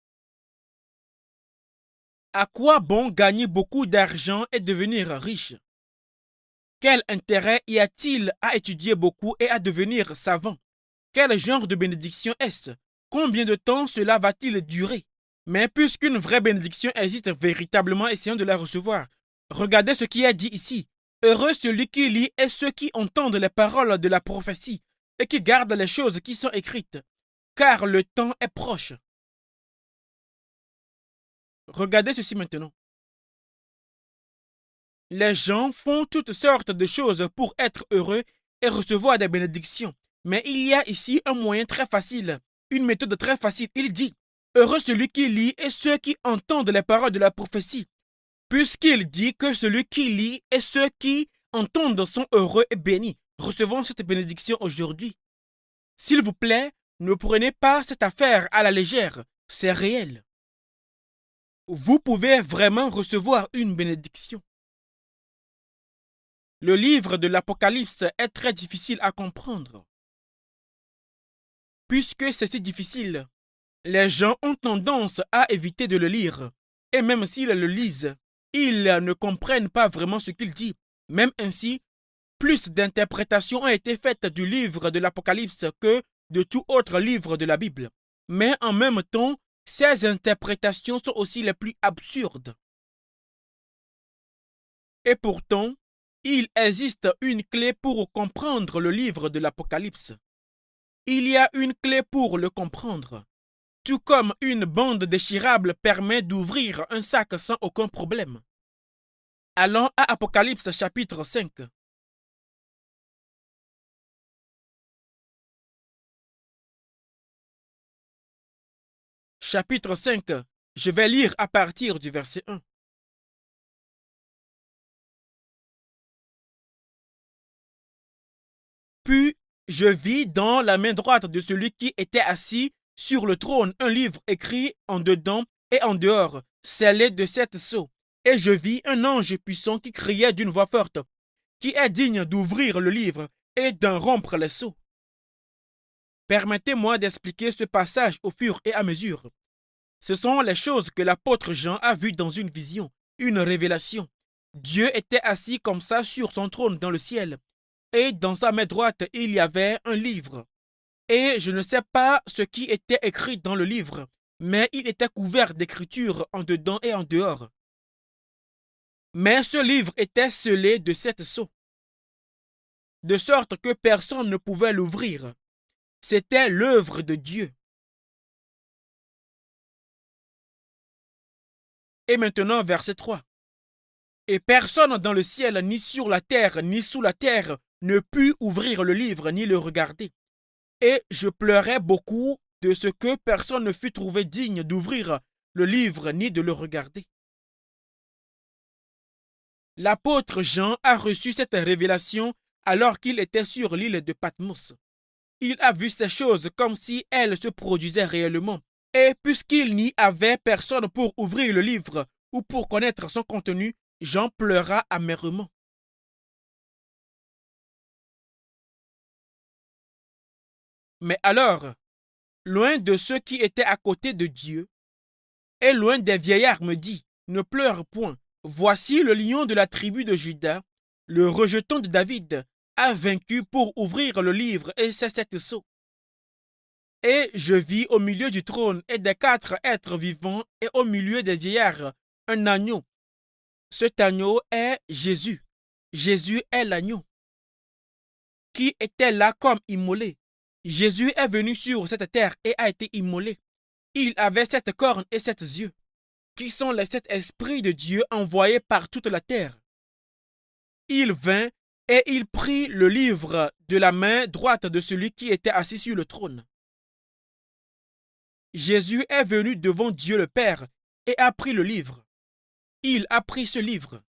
À quoi bon gagner beaucoup d'argent et devenir riche? Quel intérêt y a-t-il à étudier beaucoup et à devenir savant? Quel genre de bénédiction est-ce? Combien de temps cela va-t-il durer? Mais puisqu'une vraie bénédiction existe véritablement, essayons de la recevoir. Regardez ce qui est dit ici. Heureux celui qui lit et ceux qui entendent les paroles de la prophétie et qui gardent les choses qui sont écrites, car le temps est proche. Regardez ceci maintenant. Les gens font toutes sortes de choses pour être heureux et recevoir des bénédictions. Mais il y a ici un moyen très facile, une méthode très facile. Il dit: heureux celui qui lit et ceux qui entendent les paroles de la prophétie. Puisqu'il dit que celui qui lit et ceux qui entendent sont heureux et bénis. Recevons cette bénédiction aujourd'hui. S'il vous plaît, ne prenez pas cette affaire à la légère, c'est réel. Vous pouvez vraiment recevoir une bénédiction. Le livre de l'Apocalypse est très difficile à comprendre. Puisque c'est si difficile, les gens ont tendance à éviter de le lire. Et même s'ils le lisent, ils ne comprennent pas vraiment ce qu'il dit. Même ainsi, plus d'interprétations ont été faites du livre de l'Apocalypse que de tout autre livre de la Bible. Mais en même temps, ces interprétations sont aussi les plus absurdes. Et pourtant, il existe une clé pour comprendre le livre de l'Apocalypse. Il y a une clé pour le comprendre. Tout comme une bande déchirable permet d'ouvrir un sac sans aucun problème. Allons à Apocalypse chapitre 5. Chapitre 5, je vais lire à partir du verset 1. Puis je vis dans la main droite de celui qui était assis sur le trône un livre écrit en dedans et en dehors, scellé de 7 sceaux. Et je vis un ange puissant qui criait d'une voix forte, qui est digne d'ouvrir le livre et d'en rompre les sceaux. Permettez-moi d'expliquer ce passage au fur et à mesure. Ce sont les choses que l'apôtre Jean a vues dans une vision, une révélation. Dieu était assis comme ça sur son trône dans le ciel. Et dans sa main droite, il y avait un livre. Et je ne sais pas ce qui était écrit dans le livre, mais il était couvert d'écritures en dedans et en dehors. Mais ce livre était scellé de 7 sceaux, de sorte que personne ne pouvait l'ouvrir. C'était l'œuvre de Dieu. Et maintenant, verset 3. Et personne dans le ciel, ni sur la terre, ni sous la terre, ne put ouvrir le livre ni le regarder. Et je pleurais beaucoup de ce que personne ne fut trouvé digne d'ouvrir le livre ni de le regarder. L'apôtre Jean a reçu cette révélation alors qu'il était sur l'île de Patmos. Il a vu ces choses comme si elles se produisaient réellement. Et puisqu'il n'y avait personne pour ouvrir le livre ou pour connaître son contenu, Jean pleura amèrement. Mais alors, loin de ceux qui étaient à côté de Dieu, et loin des vieillards, me dit, ne pleure point. Voici le lion de la tribu de Juda, le rejeton de David, a vaincu pour ouvrir le livre et ses 7 sceaux. Et je vis au milieu du trône et des 4 êtres vivants et au milieu des vieillards un agneau. Cet agneau est Jésus. Jésus est l'agneau qui était là comme immolé. Jésus est venu sur cette terre et a été immolé. Il avait 7 cornes et 7 yeux, qui sont les 7 esprits de Dieu envoyés par toute la terre. Il vint et il prit le livre de la main droite de celui qui était assis sur le trône. Jésus est venu devant Dieu le Père et a pris le livre. Il a pris ce livre.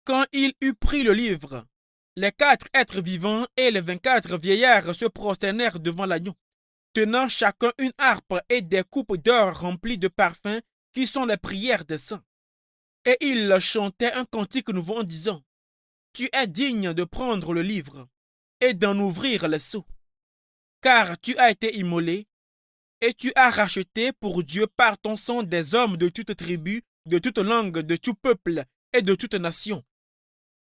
Quand il eut pris le livre, les 4 êtres vivants et les 24 vieillards se prosternèrent devant l'agneau, tenant chacun une harpe et des coupes d'or remplies de parfums qui sont les prières des saints. Et ils chantaient un cantique nouveau en disant, « Tu es digne de prendre le livre et d'en ouvrir les sceaux, car tu as été immolé et tu as racheté pour Dieu par ton sang des hommes de toute tribu, de toute langue, de tout peuple et de toute nation.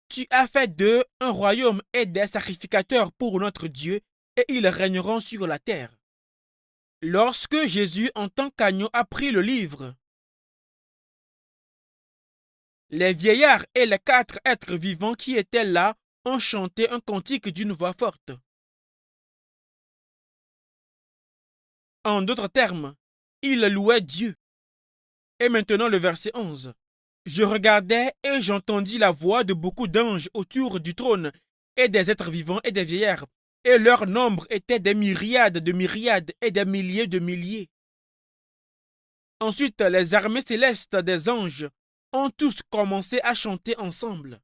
Tu as fait d'eux un royaume et des sacrificateurs pour notre Dieu, et ils régneront sur la terre. » Lorsque Jésus, en tant qu'agneau, a pris le livre, les vieillards et les 4 êtres vivants qui étaient là ont chanté un cantique d'une voix forte. En d'autres termes, ils louaient Dieu. Et maintenant le verset 11. Je regardais et j'entendis la voix de beaucoup d'anges autour du trône et des êtres vivants et des vieillards, et leur nombre était des myriades de myriades et des milliers de milliers. Ensuite, les armées célestes des anges ont tous commencé à chanter ensemble.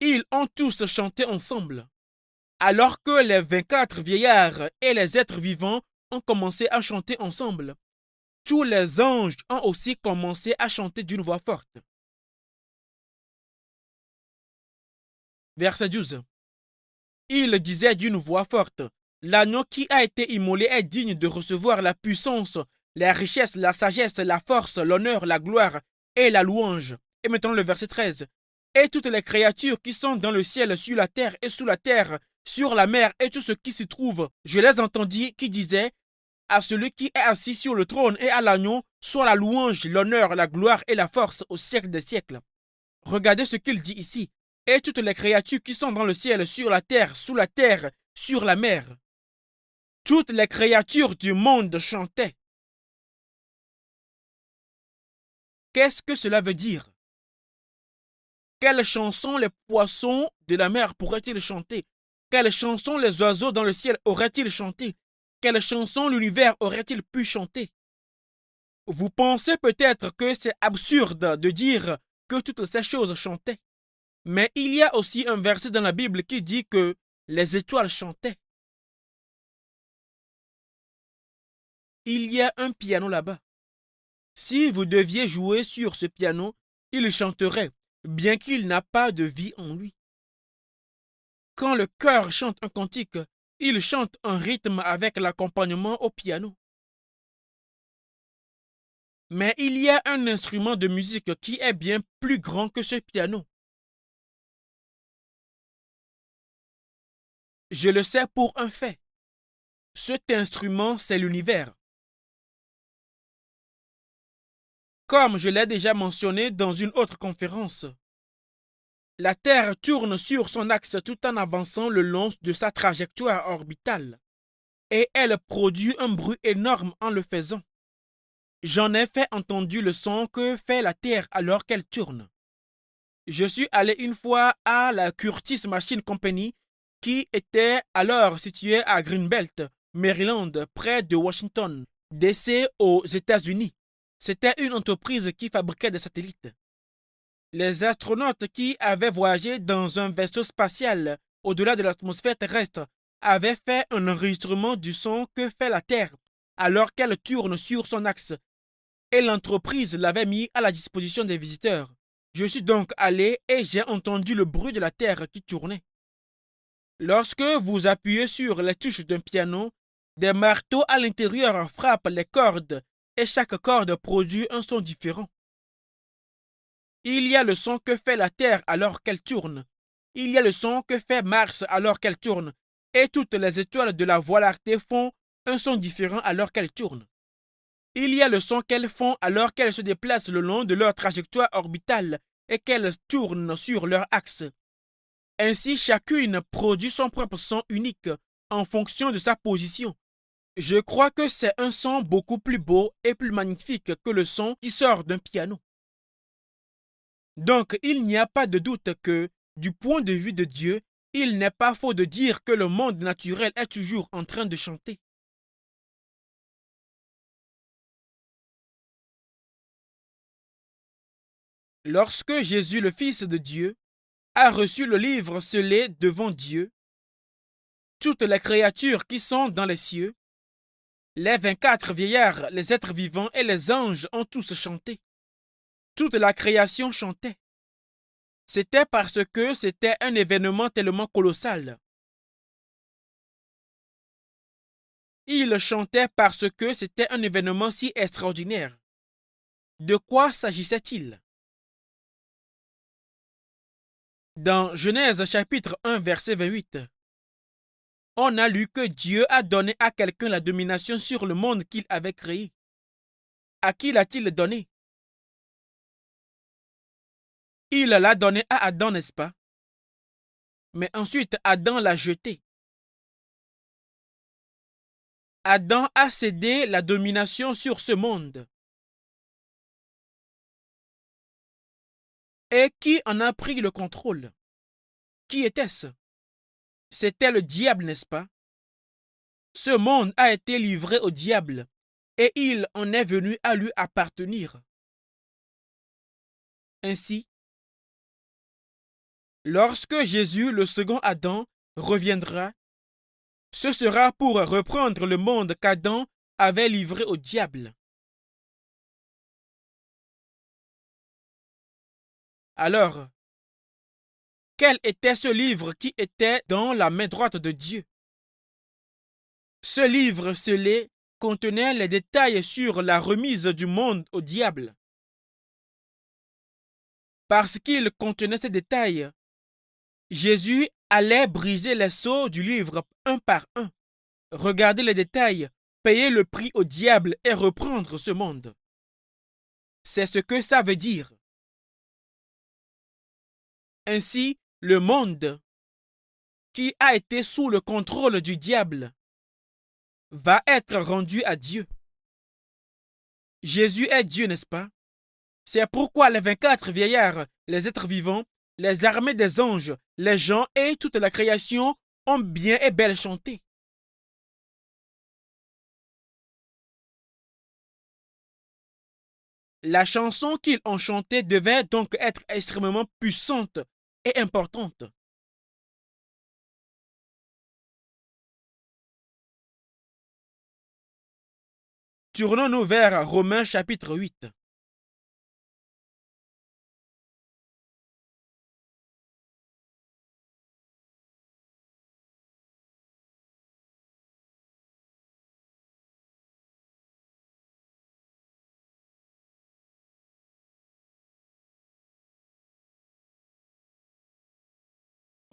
Ils ont tous chanté ensemble, alors que les 24 vieillards et les êtres vivants ont commencé à chanter ensemble. Tous les anges ont aussi commencé à chanter d'une voix forte. Verset 12. Il disait d'une voix forte, « L'agneau qui a été immolé est digne de recevoir la puissance, la richesse, la sagesse, la force, l'honneur, la gloire et la louange. » Et maintenant le verset 13. Et toutes les créatures qui sont dans le ciel, sur la terre et sous la terre, sur la mer et tout ce qui s'y trouve, je les entendis qui disaient, à celui qui est assis sur le trône et à l'agneau, soit la louange, l'honneur, la gloire et la force au siècle des siècles. Regardez ce qu'il dit ici. Et toutes les créatures qui sont dans le ciel, sur la terre, sous la terre, sur la mer. Toutes les créatures du monde chantaient. Qu'est-ce que cela veut dire? Quelles chansons les poissons de la mer pourraient-ils chanter? Quelles chansons les oiseaux dans le ciel auraient-ils chanté? Quelles chansons l'univers aurait-il pu chanter? Vous pensez peut-être que c'est absurde de dire que toutes ces choses chantaient. Mais il y a aussi un verset dans la Bible qui dit que les étoiles chantaient. Il y a un piano là-bas. Si vous deviez jouer sur ce piano, il chanterait, bien qu'il n'a pas de vie en lui. Quand le cœur chante un cantique, il chante un rythme avec l'accompagnement au piano. Mais il y a un instrument de musique qui est bien plus grand que ce piano. Je le sais pour un fait. Cet instrument, c'est l'univers. Comme je l'ai déjà mentionné dans une autre conférence, la Terre tourne sur son axe tout en avançant le long de sa trajectoire orbitale. Et elle produit un bruit énorme en le faisant. J'en ai fait entendu le son que fait la Terre alors qu'elle tourne. Je suis allé une fois à la Curtis Machine Company qui était alors située à Greenbelt, Maryland, près de Washington, d'essai aux États-Unis. C'était une entreprise qui fabriquait des satellites. Les astronautes qui avaient voyagé dans un vaisseau spatial au-delà de l'atmosphère terrestre avaient fait un enregistrement du son que fait la Terre alors qu'elle tourne sur son axe et l'entreprise l'avait mis à la disposition des visiteurs. Je suis donc allé et j'ai entendu le bruit de la Terre qui tournait. Lorsque vous appuyez sur les touches d'un piano, des marteaux à l'intérieur frappent les cordes et chaque corde produit un son différent. Il y a le son que fait la Terre alors qu'elle tourne. Il y a le son que fait Mars alors qu'elle tourne. Et toutes les étoiles de la Voie lactée font un son différent alors qu'elles tournent. Il y a le son qu'elles font alors qu'elles se déplacent le long de leur trajectoire orbitale et qu'elles tournent sur leur axe. Ainsi, chacune produit son propre son unique en fonction de sa position. Je crois que c'est un son beaucoup plus beau et plus magnifique que le son qui sort d'un piano. Donc, il n'y a pas de doute que, du point de vue de Dieu, il n'est pas faux de dire que le monde naturel est toujours en train de chanter. Lorsque Jésus, le Fils de Dieu, a reçu le livre scellé devant Dieu, toutes les créatures qui sont dans les cieux, les 24 vieillards, les êtres vivants et les anges ont tous chanté. Toute la création chantait. C'était parce que c'était un événement tellement colossal. Ils chantaient parce que c'était un événement si extraordinaire. De quoi s'agissait-il? Dans Genèse chapitre 1 verset 28, on a lu que Dieu a donné à quelqu'un la domination sur le monde qu'il avait créé. À qui l'a-t-il donné? Il l'a donné à Adam, n'est-ce pas? Mais ensuite, Adam l'a jeté. Adam a cédé la domination sur ce monde. Et qui en a pris le contrôle? Qui était-ce? C'était le diable, n'est-ce pas? Ce monde a été livré au diable et il en est venu à lui appartenir. Ainsi, lorsque Jésus, le second Adam, reviendra, ce sera pour reprendre le monde qu'Adam avait livré au diable. Alors, quel était ce livre qui était dans la main droite de Dieu? Ce livre scellé contenait les détails sur la remise du monde au diable. Parce qu'il contenait ces détails, Jésus allait briser les sceaux du livre un par un, regarder les détails, payer le prix au diable et reprendre ce monde. C'est ce que ça veut dire. Ainsi, le monde, qui a été sous le contrôle du diable, va être rendu à Dieu. Jésus est Dieu, n'est-ce pas? C'est pourquoi les 24 vieillards, les êtres vivants, les armées des anges, les gens et toute la création ont bien et belle chanté. La chanson qu'ils ont chantée devait donc être extrêmement puissante et importante. Tournons-nous vers Romains chapitre 8.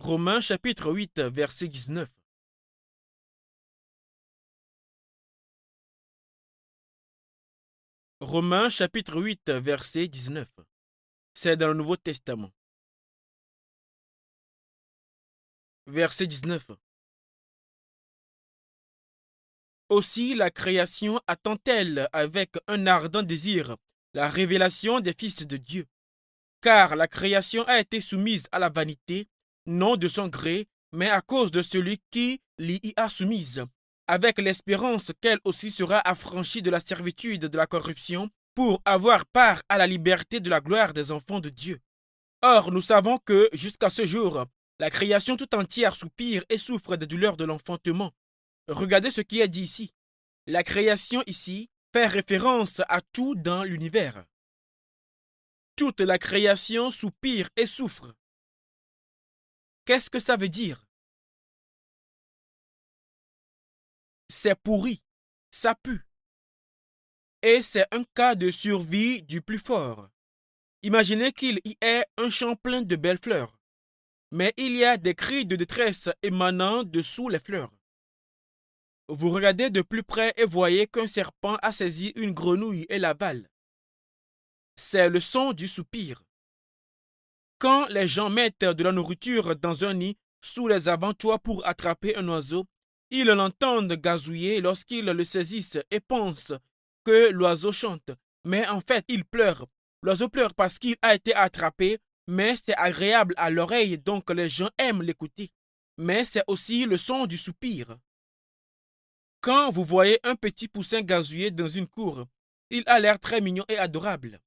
Romains chapitre 8, verset 19. Romains chapitre 8, verset 19. C'est dans le Nouveau Testament. Verset 19. Aussi la création attend-elle avec un ardent désir la révélation des fils de Dieu. Car la création a été soumise à la vanité, non de son gré, mais à cause de celui qui l'y a soumise, avec l'espérance qu'elle aussi sera affranchie de la servitude de la corruption pour avoir part à la liberté de la gloire des enfants de Dieu. Or, nous savons que, jusqu'à ce jour, la création tout entière soupire et souffre des douleurs de l'enfantement. Regardez ce qui est dit ici. La création ici fait référence à tout dans l'univers. Toute la création soupire et souffre. Qu'est-ce que ça veut dire? C'est pourri, ça pue. Et c'est un cas de survie du plus fort. Imaginez qu'il y ait un champ plein de belles fleurs, mais il y a des cris de détresse émanant de sous les fleurs. Vous regardez de plus près et voyez qu'un serpent a saisi une grenouille et l'avale. C'est le son du soupir. Quand les gens mettent de la nourriture dans un nid sous les avant-toits pour attraper un oiseau, ils l'entendent gazouiller lorsqu'ils le saisissent et pensent que l'oiseau chante. Mais en fait, il pleure. L'oiseau pleure parce qu'il a été attrapé, mais c'est agréable à l'oreille, donc les gens aiment l'écouter. Mais c'est aussi le son du soupir. Quand vous voyez un petit poussin gazouiller dans une cour, il a l'air très mignon et adorable.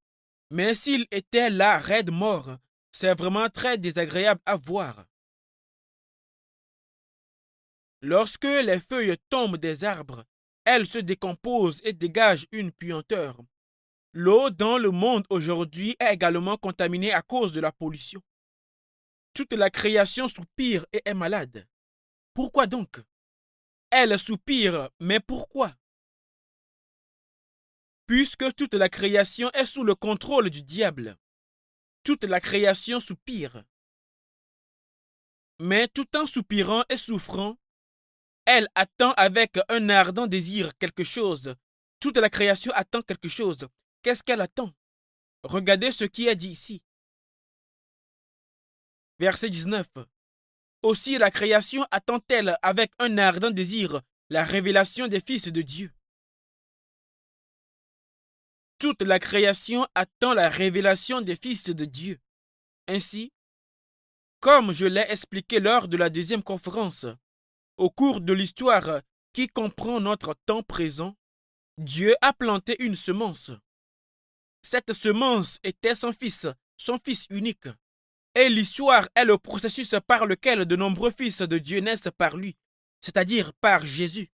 Mais s'il était là, raide mort, c'est vraiment très désagréable à voir. Lorsque les feuilles tombent des arbres, elles se décomposent et dégagent une puanteur. L'eau dans le monde aujourd'hui est également contaminée à cause de la pollution. Toute la création soupire et est malade. Pourquoi donc? Elle soupire, mais pourquoi? Puisque toute la création est sous le contrôle du diable. Toute la création soupire. Mais tout en soupirant et souffrant, elle attend avec un ardent désir quelque chose. Toute la création attend quelque chose. Qu'est-ce qu'elle attend? Regardez ce qui est dit ici. Verset 19. Aussi la création attend-elle avec un ardent désir la révélation des fils de Dieu. Toute la création attend la révélation des fils de Dieu. Ainsi, comme je l'ai expliqué lors de la deuxième conférence, au cours de l'histoire qui comprend notre temps présent, Dieu a planté une semence. Cette semence était son fils unique. Et l'histoire est le processus par lequel de nombreux fils de Dieu naissent par lui, c'est-à-dire par Jésus.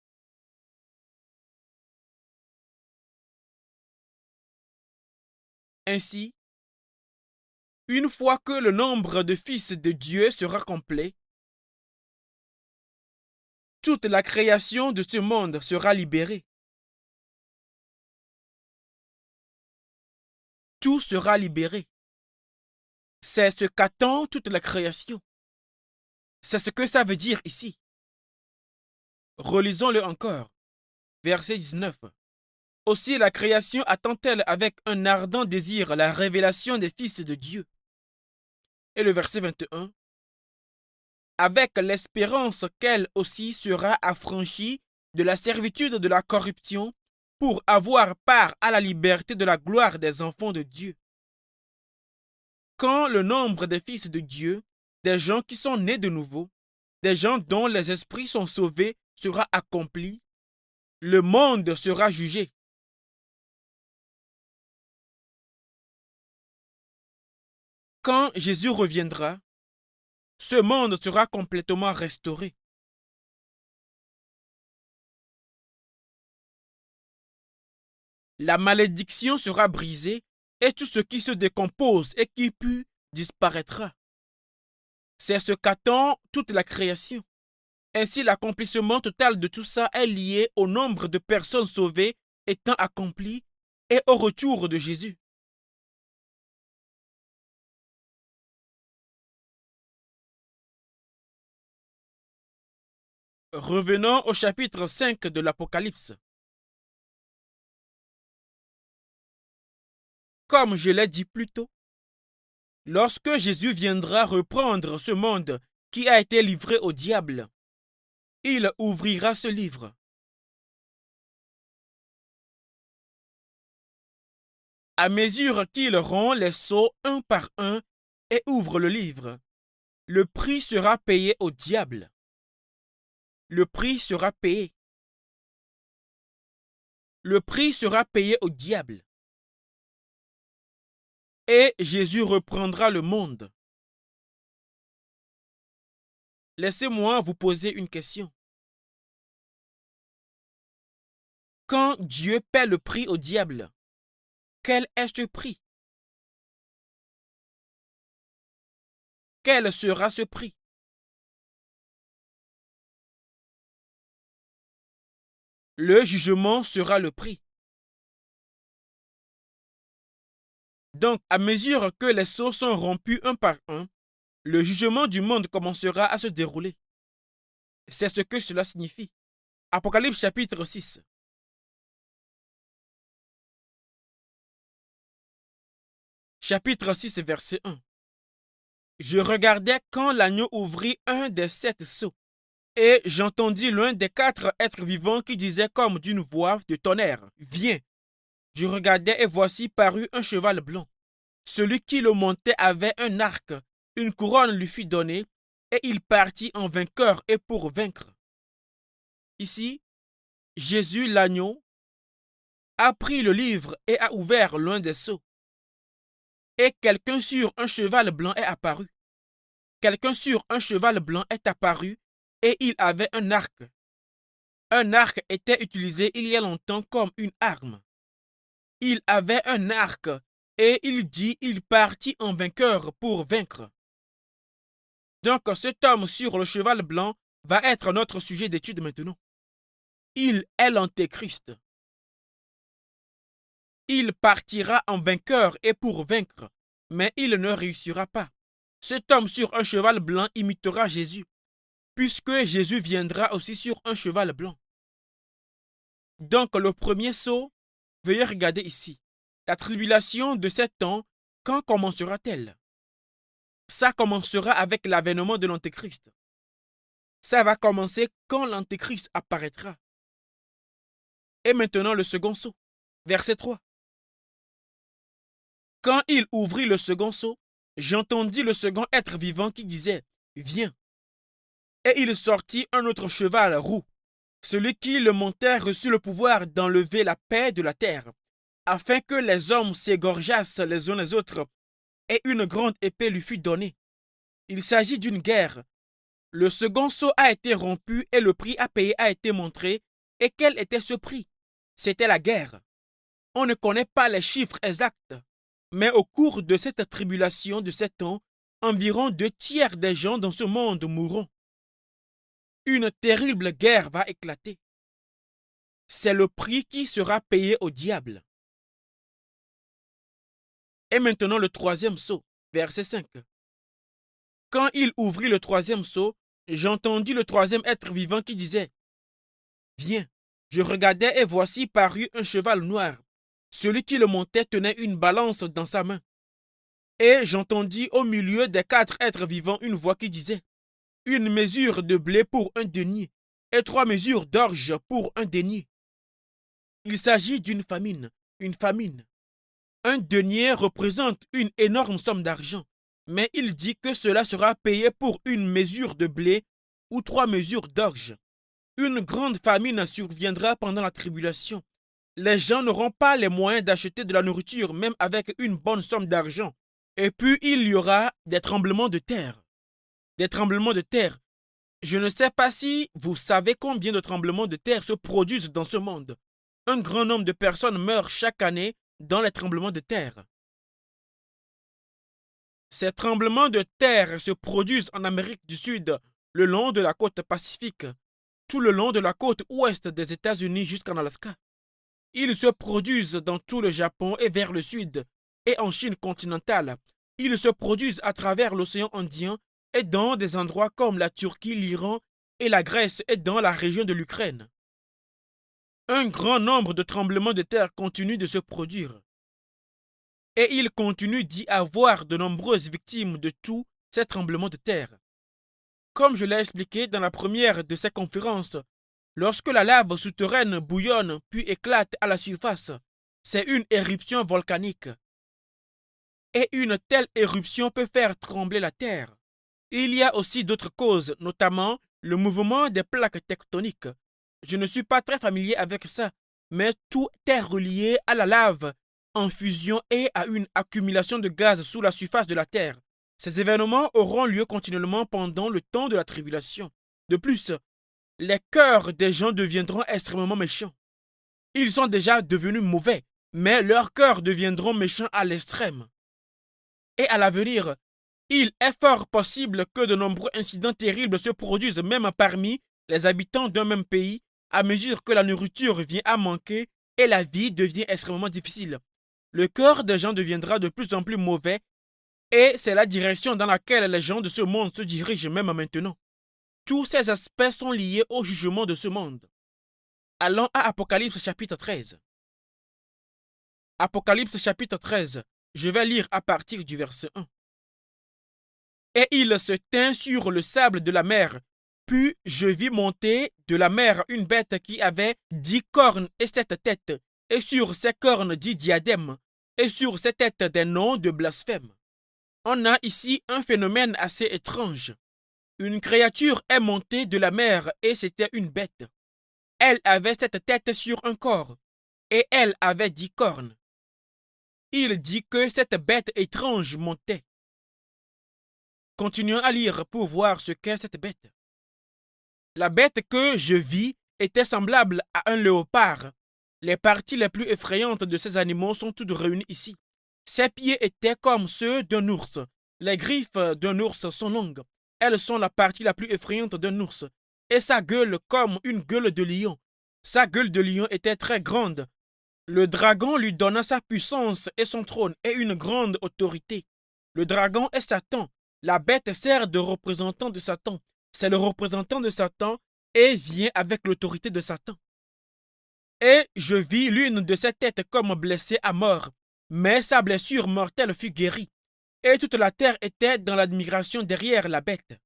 Ainsi, une fois que le nombre de fils de Dieu sera complet, toute la création de ce monde sera libérée. Tout sera libéré. C'est ce qu'attend toute la création. C'est ce que ça veut dire ici. Relisons-le encore. Verset 19. Aussi la création attend-elle avec un ardent désir la révélation des fils de Dieu. Et le verset 21. Avec l'espérance qu'elle aussi sera affranchie de la servitude de la corruption pour avoir part à la liberté de la gloire des enfants de Dieu. Quand le nombre des fils de Dieu, des gens qui sont nés de nouveau, des gens dont les esprits sont sauvés, sera accompli, le monde sera jugé. Quand Jésus reviendra, ce monde sera complètement restauré. La malédiction sera brisée et tout ce qui se décompose et qui pue disparaîtra. C'est ce qu'attend toute la création. Ainsi, l'accomplissement total de tout ça est lié au nombre de personnes sauvées étant accomplies et au retour de Jésus. Revenons au chapitre 5 de l'Apocalypse. Comme je l'ai dit plus tôt, lorsque Jésus viendra reprendre ce monde qui a été livré au diable, il ouvrira ce livre. À mesure qu'il rompt les sceaux un par un et ouvre le livre, le prix sera payé au diable. Le prix sera payé. Le prix sera payé au diable. Et Jésus reprendra le monde. Laissez-moi vous poser une question. Quand Dieu paie le prix au diable, quel est ce prix? Quel sera ce prix? Le jugement sera le prix. Donc, à mesure que les sceaux sont rompus un par un, le jugement du monde commencera à se dérouler. C'est ce que cela signifie. Apocalypse chapitre 6. Chapitre 6, verset 1. Je regardais quand l'agneau ouvrit un des 7 sceaux, et j'entendis l'un des 4 êtres vivants qui disait comme d'une voix de tonnerre, Viens. Je regardais et voici parut un cheval blanc. Celui qui le montait avait un arc, une couronne lui fut donnée, et il partit en vainqueur et pour vaincre. Ici, Jésus l'agneau a pris le livre et a ouvert l'un des sceaux. Et quelqu'un sur un cheval blanc est apparu. Quelqu'un sur un cheval blanc est apparu et il avait un arc. Un arc était utilisé il y a longtemps comme une arme. Il avait un arc et il dit il partit en vainqueur pour vaincre. Donc cet homme sur le cheval blanc va être notre sujet d'étude maintenant. Il est l'antéchrist. Il partira en vainqueur et pour vaincre, mais il ne réussira pas. Cet homme sur un cheval blanc imitera Jésus, puisque Jésus viendra aussi sur un cheval blanc. Donc le premier sceau, veuillez regarder ici. La tribulation de 7 ans, quand commencera-t-elle? Ça commencera avec l'avènement de l'Antéchrist. Ça va commencer quand l'Antéchrist apparaîtra. Et maintenant le second sceau, verset 3. Quand il ouvrit le second sceau, j'entendis le second être vivant qui disait « Viens ». Et il sortit un autre cheval roux. Celui qui le montait reçut le pouvoir d'enlever la paix de la terre, afin que les hommes s'égorgeassent les uns les autres, et une grande épée lui fut donnée. Il s'agit d'une guerre. Le second sceau a été rompu et le prix à payer a été montré. Et quel était ce prix? C'était la guerre. On ne connaît pas les chiffres exacts, mais au cours de cette tribulation de 7 ans, environ 2/3 des gens dans ce monde mourront. Une terrible guerre va éclater. C'est le prix qui sera payé au diable. Et maintenant le troisième sceau, verset 5. Quand il ouvrit le troisième sceau, j'entendis le troisième être vivant qui disait « Viens ». Je regardais et voici parut un cheval noir. Celui qui le montait tenait une balance dans sa main. Et j'entendis au milieu des 4 êtres vivants une voix qui disait « Une mesure de blé pour un denier et 3 mesures d'orge pour un denier. » Il s'agit d'une famine, une famine. Un denier représente une énorme somme d'argent, mais il dit que cela sera payé pour une mesure de blé ou 3 mesures d'orge. Une grande famine surviendra pendant la tribulation. Les gens n'auront pas les moyens d'acheter de la nourriture, même avec une bonne somme d'argent. Et puis, il y aura des tremblements de terre. Des tremblements de terre. Je ne sais pas si vous savez combien de tremblements de terre se produisent dans ce monde. Un grand nombre de personnes meurent chaque année dans les tremblements de terre. Ces tremblements de terre se produisent en Amérique du Sud, le long de la côte Pacifique, tout le long de la côte ouest des États-Unis jusqu'en Alaska. Ils se produisent dans tout le Japon et vers le sud, et en Chine continentale. Ils se produisent à travers l'océan Indien et dans des endroits comme la Turquie, l'Iran et la Grèce et dans la région de l'Ukraine. Un grand nombre de tremblements de terre continuent de se produire. Et il continue d'y avoir de nombreuses victimes de tous ces tremblements de terre. Comme je l'ai expliqué dans la première de ces conférences, lorsque la lave souterraine bouillonne puis éclate à la surface, c'est une éruption volcanique. Et une telle éruption peut faire trembler la terre. Il y a aussi d'autres causes, notamment le mouvement des plaques tectoniques. Je ne suis pas très familier avec ça, mais tout est relié à la lave en fusion et à une accumulation de gaz sous la surface de la Terre. Ces événements auront lieu continuellement pendant le temps de la tribulation. De plus, les cœurs des gens deviendront extrêmement méchants. Ils sont déjà devenus mauvais, mais leurs cœurs deviendront méchants à l'extrême. Et à l'avenir, il est fort possible que de nombreux incidents terribles se produisent même parmi les habitants d'un même pays à mesure que la nourriture vient à manquer et la vie devient extrêmement difficile. Le cœur des gens deviendra de plus en plus mauvais et c'est la direction dans laquelle les gens de ce monde se dirigent même maintenant. Tous ces aspects sont liés au jugement de ce monde. Allons à Apocalypse chapitre 13. Apocalypse chapitre 13. Je vais lire à partir du verset 1. Et il se tint sur le sable de la mer. Puis je vis monter de la mer une bête qui avait 10 cornes et 7 têtes, et sur ces cornes 10 diadèmes, et sur ces têtes des noms de blasphème. On a ici un phénomène assez étrange. Une créature est montée de la mer et c'était une bête. Elle avait 7 têtes sur un corps, et elle avait 10 cornes. Il dit que cette bête étrange montait. Continuons à lire pour voir ce qu'est cette bête. La bête que je vis était semblable à un léopard. Les parties les plus effrayantes de ces animaux sont toutes réunies ici. Ses pieds étaient comme ceux d'un ours. Les griffes d'un ours sont longues. Elles sont la partie la plus effrayante d'un ours. Et sa gueule comme une gueule de lion. Sa gueule de lion était très grande. Le dragon lui donna sa puissance et son trône et une grande autorité. Le dragon est Satan. La bête sert de représentant de Satan. C'est le représentant de Satan et vient avec l'autorité de Satan. Et je vis l'une de ses têtes comme blessée à mort, mais sa blessure mortelle fut guérie. Et toute la terre était dans l'admiration derrière la bête.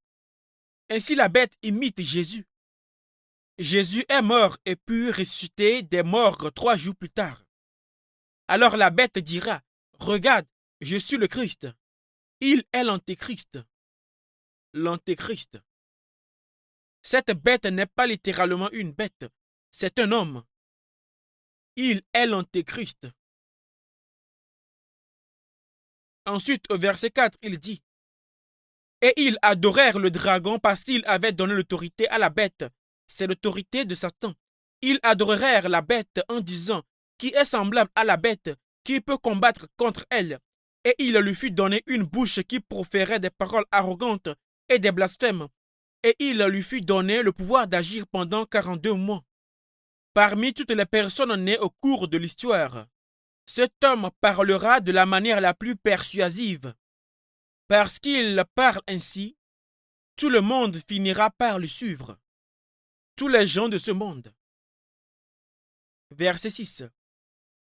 Ainsi la bête imite Jésus. Jésus est mort et put ressusciter des morts 3 jours plus tard. Alors la bête dira, « Regarde, je suis le Christ. » Il est l'Antéchrist. L'Antéchrist. Cette bête n'est pas littéralement une bête, c'est un homme. Il est l'Antéchrist. Ensuite, au verset 4, il dit, « Et ils adorèrent le dragon parce qu'il avait donné l'autorité à la bête. » C'est l'autorité de Satan. Ils adorèrent la bête en disant, « Qui est semblable à la bête, qui peut combattre contre elle ?» Et il lui fut donné une bouche qui proférait des paroles arrogantes et des blasphèmes. Et il lui fut donné le pouvoir d'agir pendant 42 mois. Parmi toutes les personnes nées au cours de l'histoire, cet homme parlera de la manière la plus persuasive. Parce qu'il parle ainsi, tout le monde finira par le suivre. Tous les gens de ce monde. Verset 6.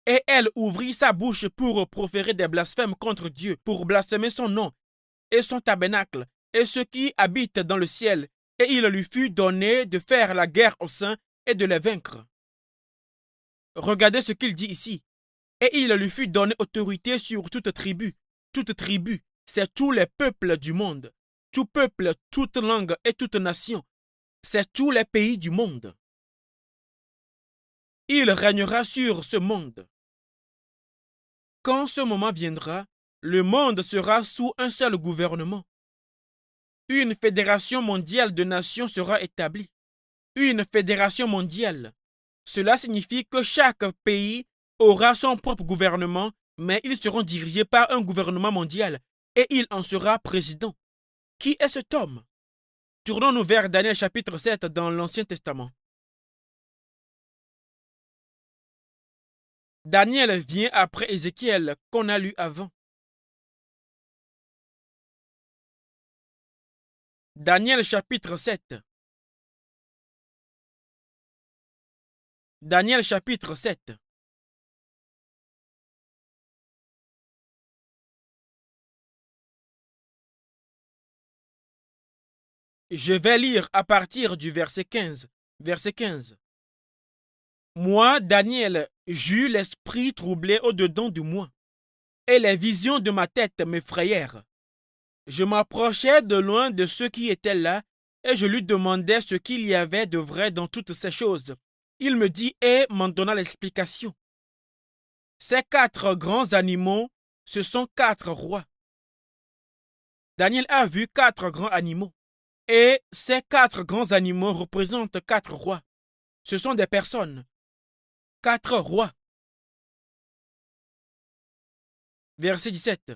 Et elle ouvrit sa bouche pour proférer des blasphèmes contre Dieu, pour blasphémer son nom et son tabernacle, et ceux qui habitent dans le ciel, et il lui fut donné de faire la guerre aux saints et de les vaincre. Regardez ce qu'il dit ici. Et il lui fut donné autorité sur toute tribu. Toute tribu, c'est tous les peuples du monde. Tout peuple, toute langue et toute nation. C'est tous les pays du monde. Il régnera sur ce monde. Quand ce moment viendra, le monde sera sous un seul gouvernement. Une fédération mondiale de nations sera établie. Une fédération mondiale. Cela signifie que chaque pays aura son propre gouvernement, mais ils seront dirigés par un gouvernement mondial et il en sera président. Qui est cet homme? Tournons-nous vers Daniel chapitre 7 dans l'Ancien Testament. Daniel vient après Ézéchiel qu'on a lu avant. Daniel chapitre 7. Daniel chapitre 7. Je vais lire à partir du verset 15. Verset 15. Moi, Daniel, j'eus l'esprit troublé au-dedans de moi, et les visions de ma tête m'effrayèrent. Je m'approchai de loin de ceux qui étaient là, et je lui demandai ce qu'il y avait de vrai dans toutes ces choses. Il me dit et m'en donna l'explication. Ces 4 grands animaux, ce sont 4 rois. Daniel a vu 4 grands animaux. Et ces 4 grands animaux représentent 4 rois. Ce sont des personnes. 4 rois. Verset 17.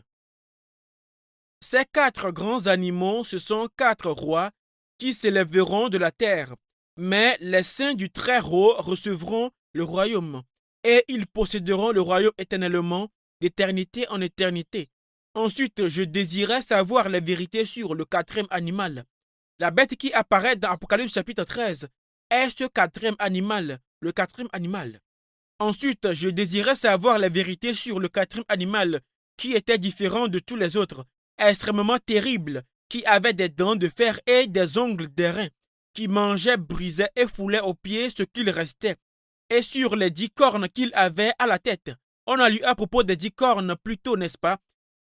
Ces 4 grands animaux, ce sont 4 rois qui s'élèveront de la terre. Mais les saints du Très-Haut recevront le royaume. Et ils posséderont le royaume éternellement, d'éternité en éternité. Ensuite, je désirais savoir les vérités sur le 4e animal. La bête qui apparaît dans Apocalypse chapitre 13 est ce 4e animal, le 4e animal. Ensuite, je désirais savoir les vérités sur le 4e animal qui était différent de tous les autres, extrêmement terrible, qui avait des dents de fer et des ongles d'airain, qui mangeait, brisait et foulait aux pieds ce qu'il restait, et sur les 10 cornes qu'il avait à la tête. On a lu à propos des 10 cornes plus tôt, n'est-ce pas?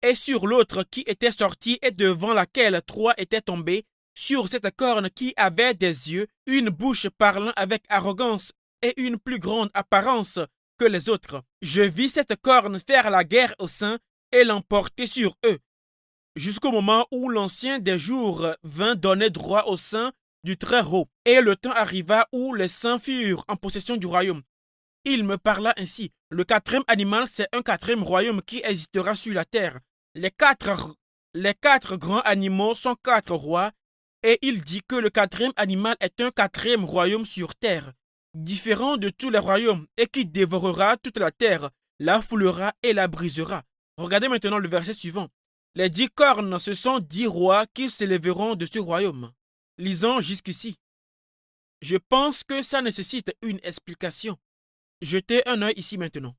Et sur l'autre qui était sortie et devant laquelle 3 étaient tombés, sur cette corne qui avait des yeux, une bouche parlant avec arrogance et une plus grande apparence que les autres. Je vis cette corne faire la guerre aux saints et l'emporter sur eux, jusqu'au moment où l'Ancien des jours vint donner droit aux saints du Très-Haut. Et le temps arriva où les saints furent en possession du royaume. Il me parla ainsi. Le 4e animal, c'est un 4e royaume qui existera sur la terre. Les quatre grands animaux sont 4 rois, et il dit que le 4e animal est un 4e royaume sur terre, différent de tous les royaumes, et qui dévorera toute la terre, la foulera et la brisera. Regardez maintenant le verset suivant. Les 10 cornes, ce sont 10 rois qui s'élèveront de ce royaume. Lisons jusqu'ici. Je pense que ça nécessite une explication. Jetez un œil ici maintenant.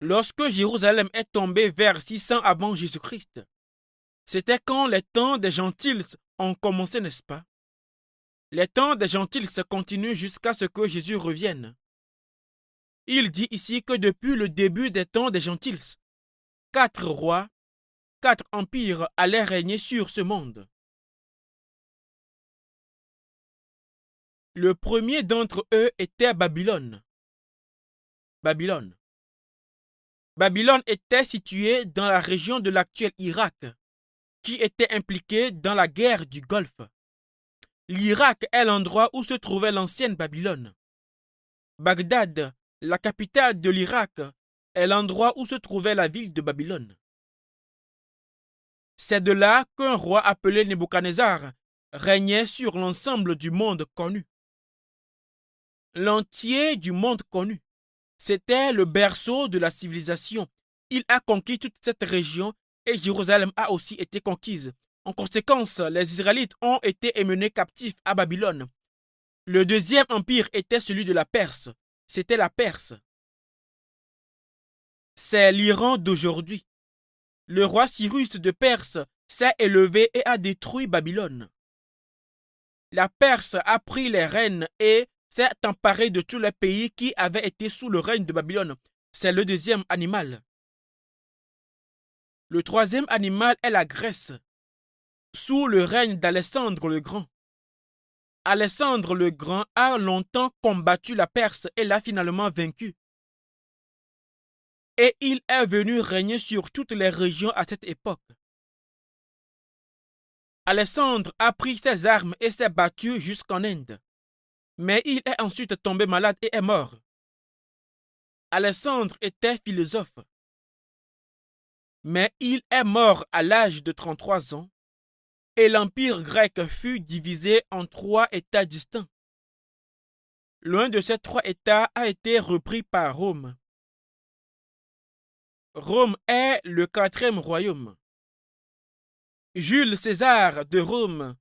Lorsque Jérusalem est tombée vers 600 avant Jésus-Christ, c'était quand les temps des gentils ont commencé, n'est-ce pas? Les temps des gentils continuent jusqu'à ce que Jésus revienne. Il dit ici que depuis le début des temps des gentils, 4 rois, 4 empires allaient régner sur ce monde. Le premier d'entre eux était Babylone. Babylone. Babylone était située dans la région de l'actuel Irak, qui était impliquée dans la guerre du Golfe. L'Irak est l'endroit où se trouvait l'ancienne Babylone. Bagdad, la capitale de l'Irak, est l'endroit où se trouvait la ville de Babylone. C'est de là qu'un roi appelé Nebuchadnezzar régnait sur l'ensemble du monde connu. L'entier du monde connu. C'était le berceau de la civilisation. Il a conquis toute cette région et Jérusalem a aussi été conquise. En conséquence, les Israélites ont été emmenés captifs à Babylone. Le deuxième empire était celui de la Perse. C'était la Perse. C'est l'Iran d'aujourd'hui. Le roi Cyrus de Perse s'est élevé et a détruit Babylone. La Perse a pris les rênes et s'est emparée de tous les pays qui avaient été sous le règne de Babylone. C'est le deuxième animal. Le troisième animal est la Grèce, sous le règne d'Alexandre le Grand. Alexandre le Grand a longtemps combattu la Perse et l'a finalement vaincu. Et il est venu régner sur toutes les régions à cette époque. Alexandre a pris ses armes et s'est battu jusqu'en Inde. Mais il est ensuite tombé malade et est mort. Alexandre était philosophe. Mais il est mort à l'âge de 33 ans et l'empire grec fut divisé en 3 États distincts. L'un de ces 3 États a été repris par Rome. Rome est le 4e royaume. Jules César de Rome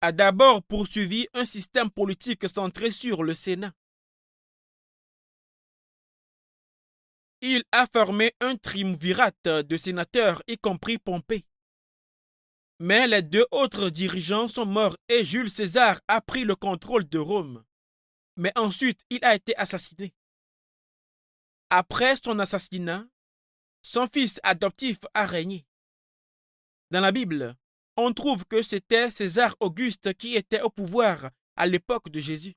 a d'abord poursuivi un système politique centré sur le Sénat. Il a formé un triumvirat de sénateurs, y compris Pompée. Mais les 2 autres dirigeants sont morts et Jules César a pris le contrôle de Rome. Mais ensuite, il a été assassiné. Après son assassinat, son fils adoptif a régné. Dans la Bible, on trouve que c'était César Auguste qui était au pouvoir à l'époque de Jésus.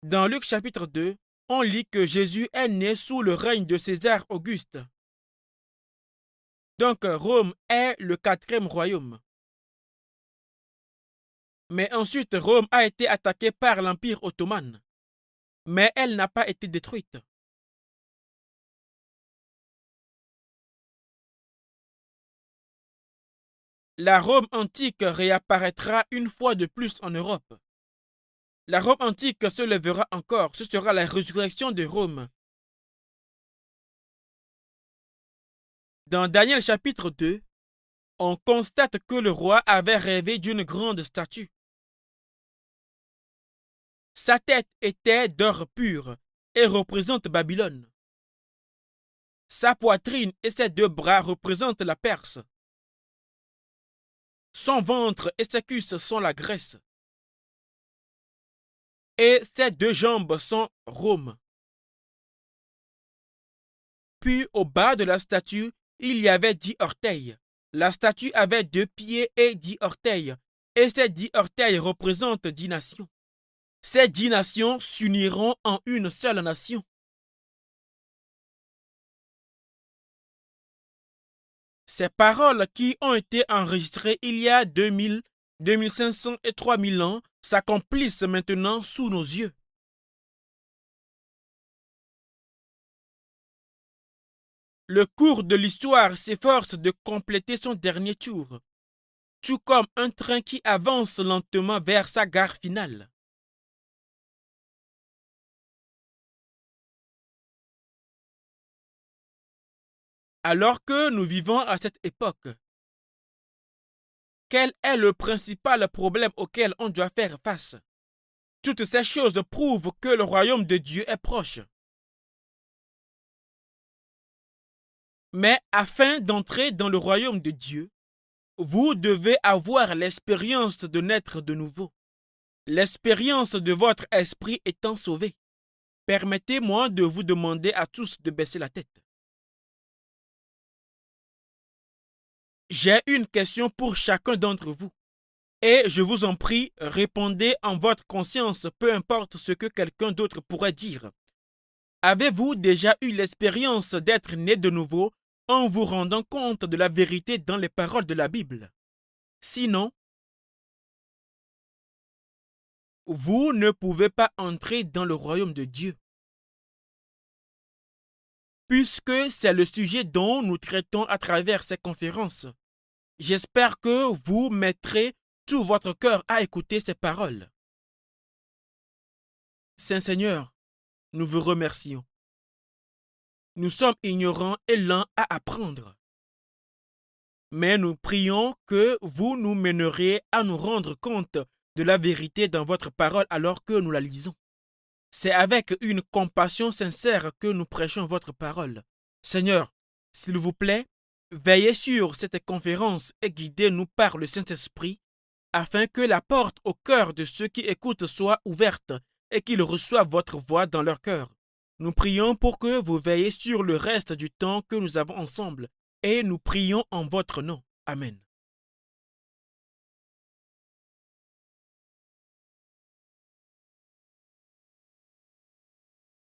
Dans Luc chapitre 2, on lit que Jésus est né sous le règne de César Auguste. Donc Rome est le 4e royaume. Mais ensuite, Rome a été attaquée par l'Empire ottoman. Mais elle n'a pas été détruite. La Rome antique réapparaîtra une fois de plus en Europe. La Rome antique se lèvera encore. Ce sera la résurrection de Rome. Dans Daniel chapitre 2, on constate que le roi avait rêvé d'une grande statue. Sa tête était d'or pur et représente Babylone. Sa poitrine et ses 2 bras représentent la Perse. Son ventre et ses cuisses sont la Grèce. Et ses 2 jambes sont Rome. Puis au bas de la statue, il y avait 10 orteils. La statue avait 2 pieds et 10 orteils. Et ces 10 orteils représentent 10 nations. Ces 10 nations s'uniront en une seule nation. Ces paroles qui ont été enregistrées il y a 2000, 2500 et 3000 ans s'accomplissent maintenant sous nos yeux. Le cours de l'histoire s'efforce de compléter son dernier tour, tout comme un train qui avance lentement vers sa gare finale. Alors que nous vivons à cette époque, quel est le principal problème auquel on doit faire face? Toutes ces choses prouvent que le royaume de Dieu est proche. Mais afin d'entrer dans le royaume de Dieu, vous devez avoir l'expérience de naître de nouveau, l'expérience de votre esprit étant sauvé. Permettez-moi de vous demander à tous de baisser la tête. J'ai une question pour chacun d'entre vous. Et je vous en prie, répondez en votre conscience, peu importe ce que quelqu'un d'autre pourrait dire. Avez-vous déjà eu l'expérience d'être né de nouveau en vous rendant compte de la vérité dans les paroles de la Bible? Sinon, vous ne pouvez pas entrer dans le royaume de Dieu. Puisque c'est le sujet dont nous traitons à travers ces conférences, j'espère que vous mettrez tout votre cœur à écouter ces paroles. Saint Seigneur, nous vous remercions. Nous sommes ignorants et lents à apprendre. Mais nous prions que vous nous mèneriez à nous rendre compte de la vérité dans votre parole alors que nous la lisons. C'est avec une compassion sincère que nous prêchons votre parole. Seigneur, s'il vous plaît, veillez sur cette conférence et guidez-nous par le Saint-Esprit afin que la porte au cœur de ceux qui écoutent soit ouverte et qu'ils reçoivent votre voix dans leur cœur. Nous prions pour que vous veillez sur le reste du temps que nous avons ensemble et nous prions en votre nom. Amen.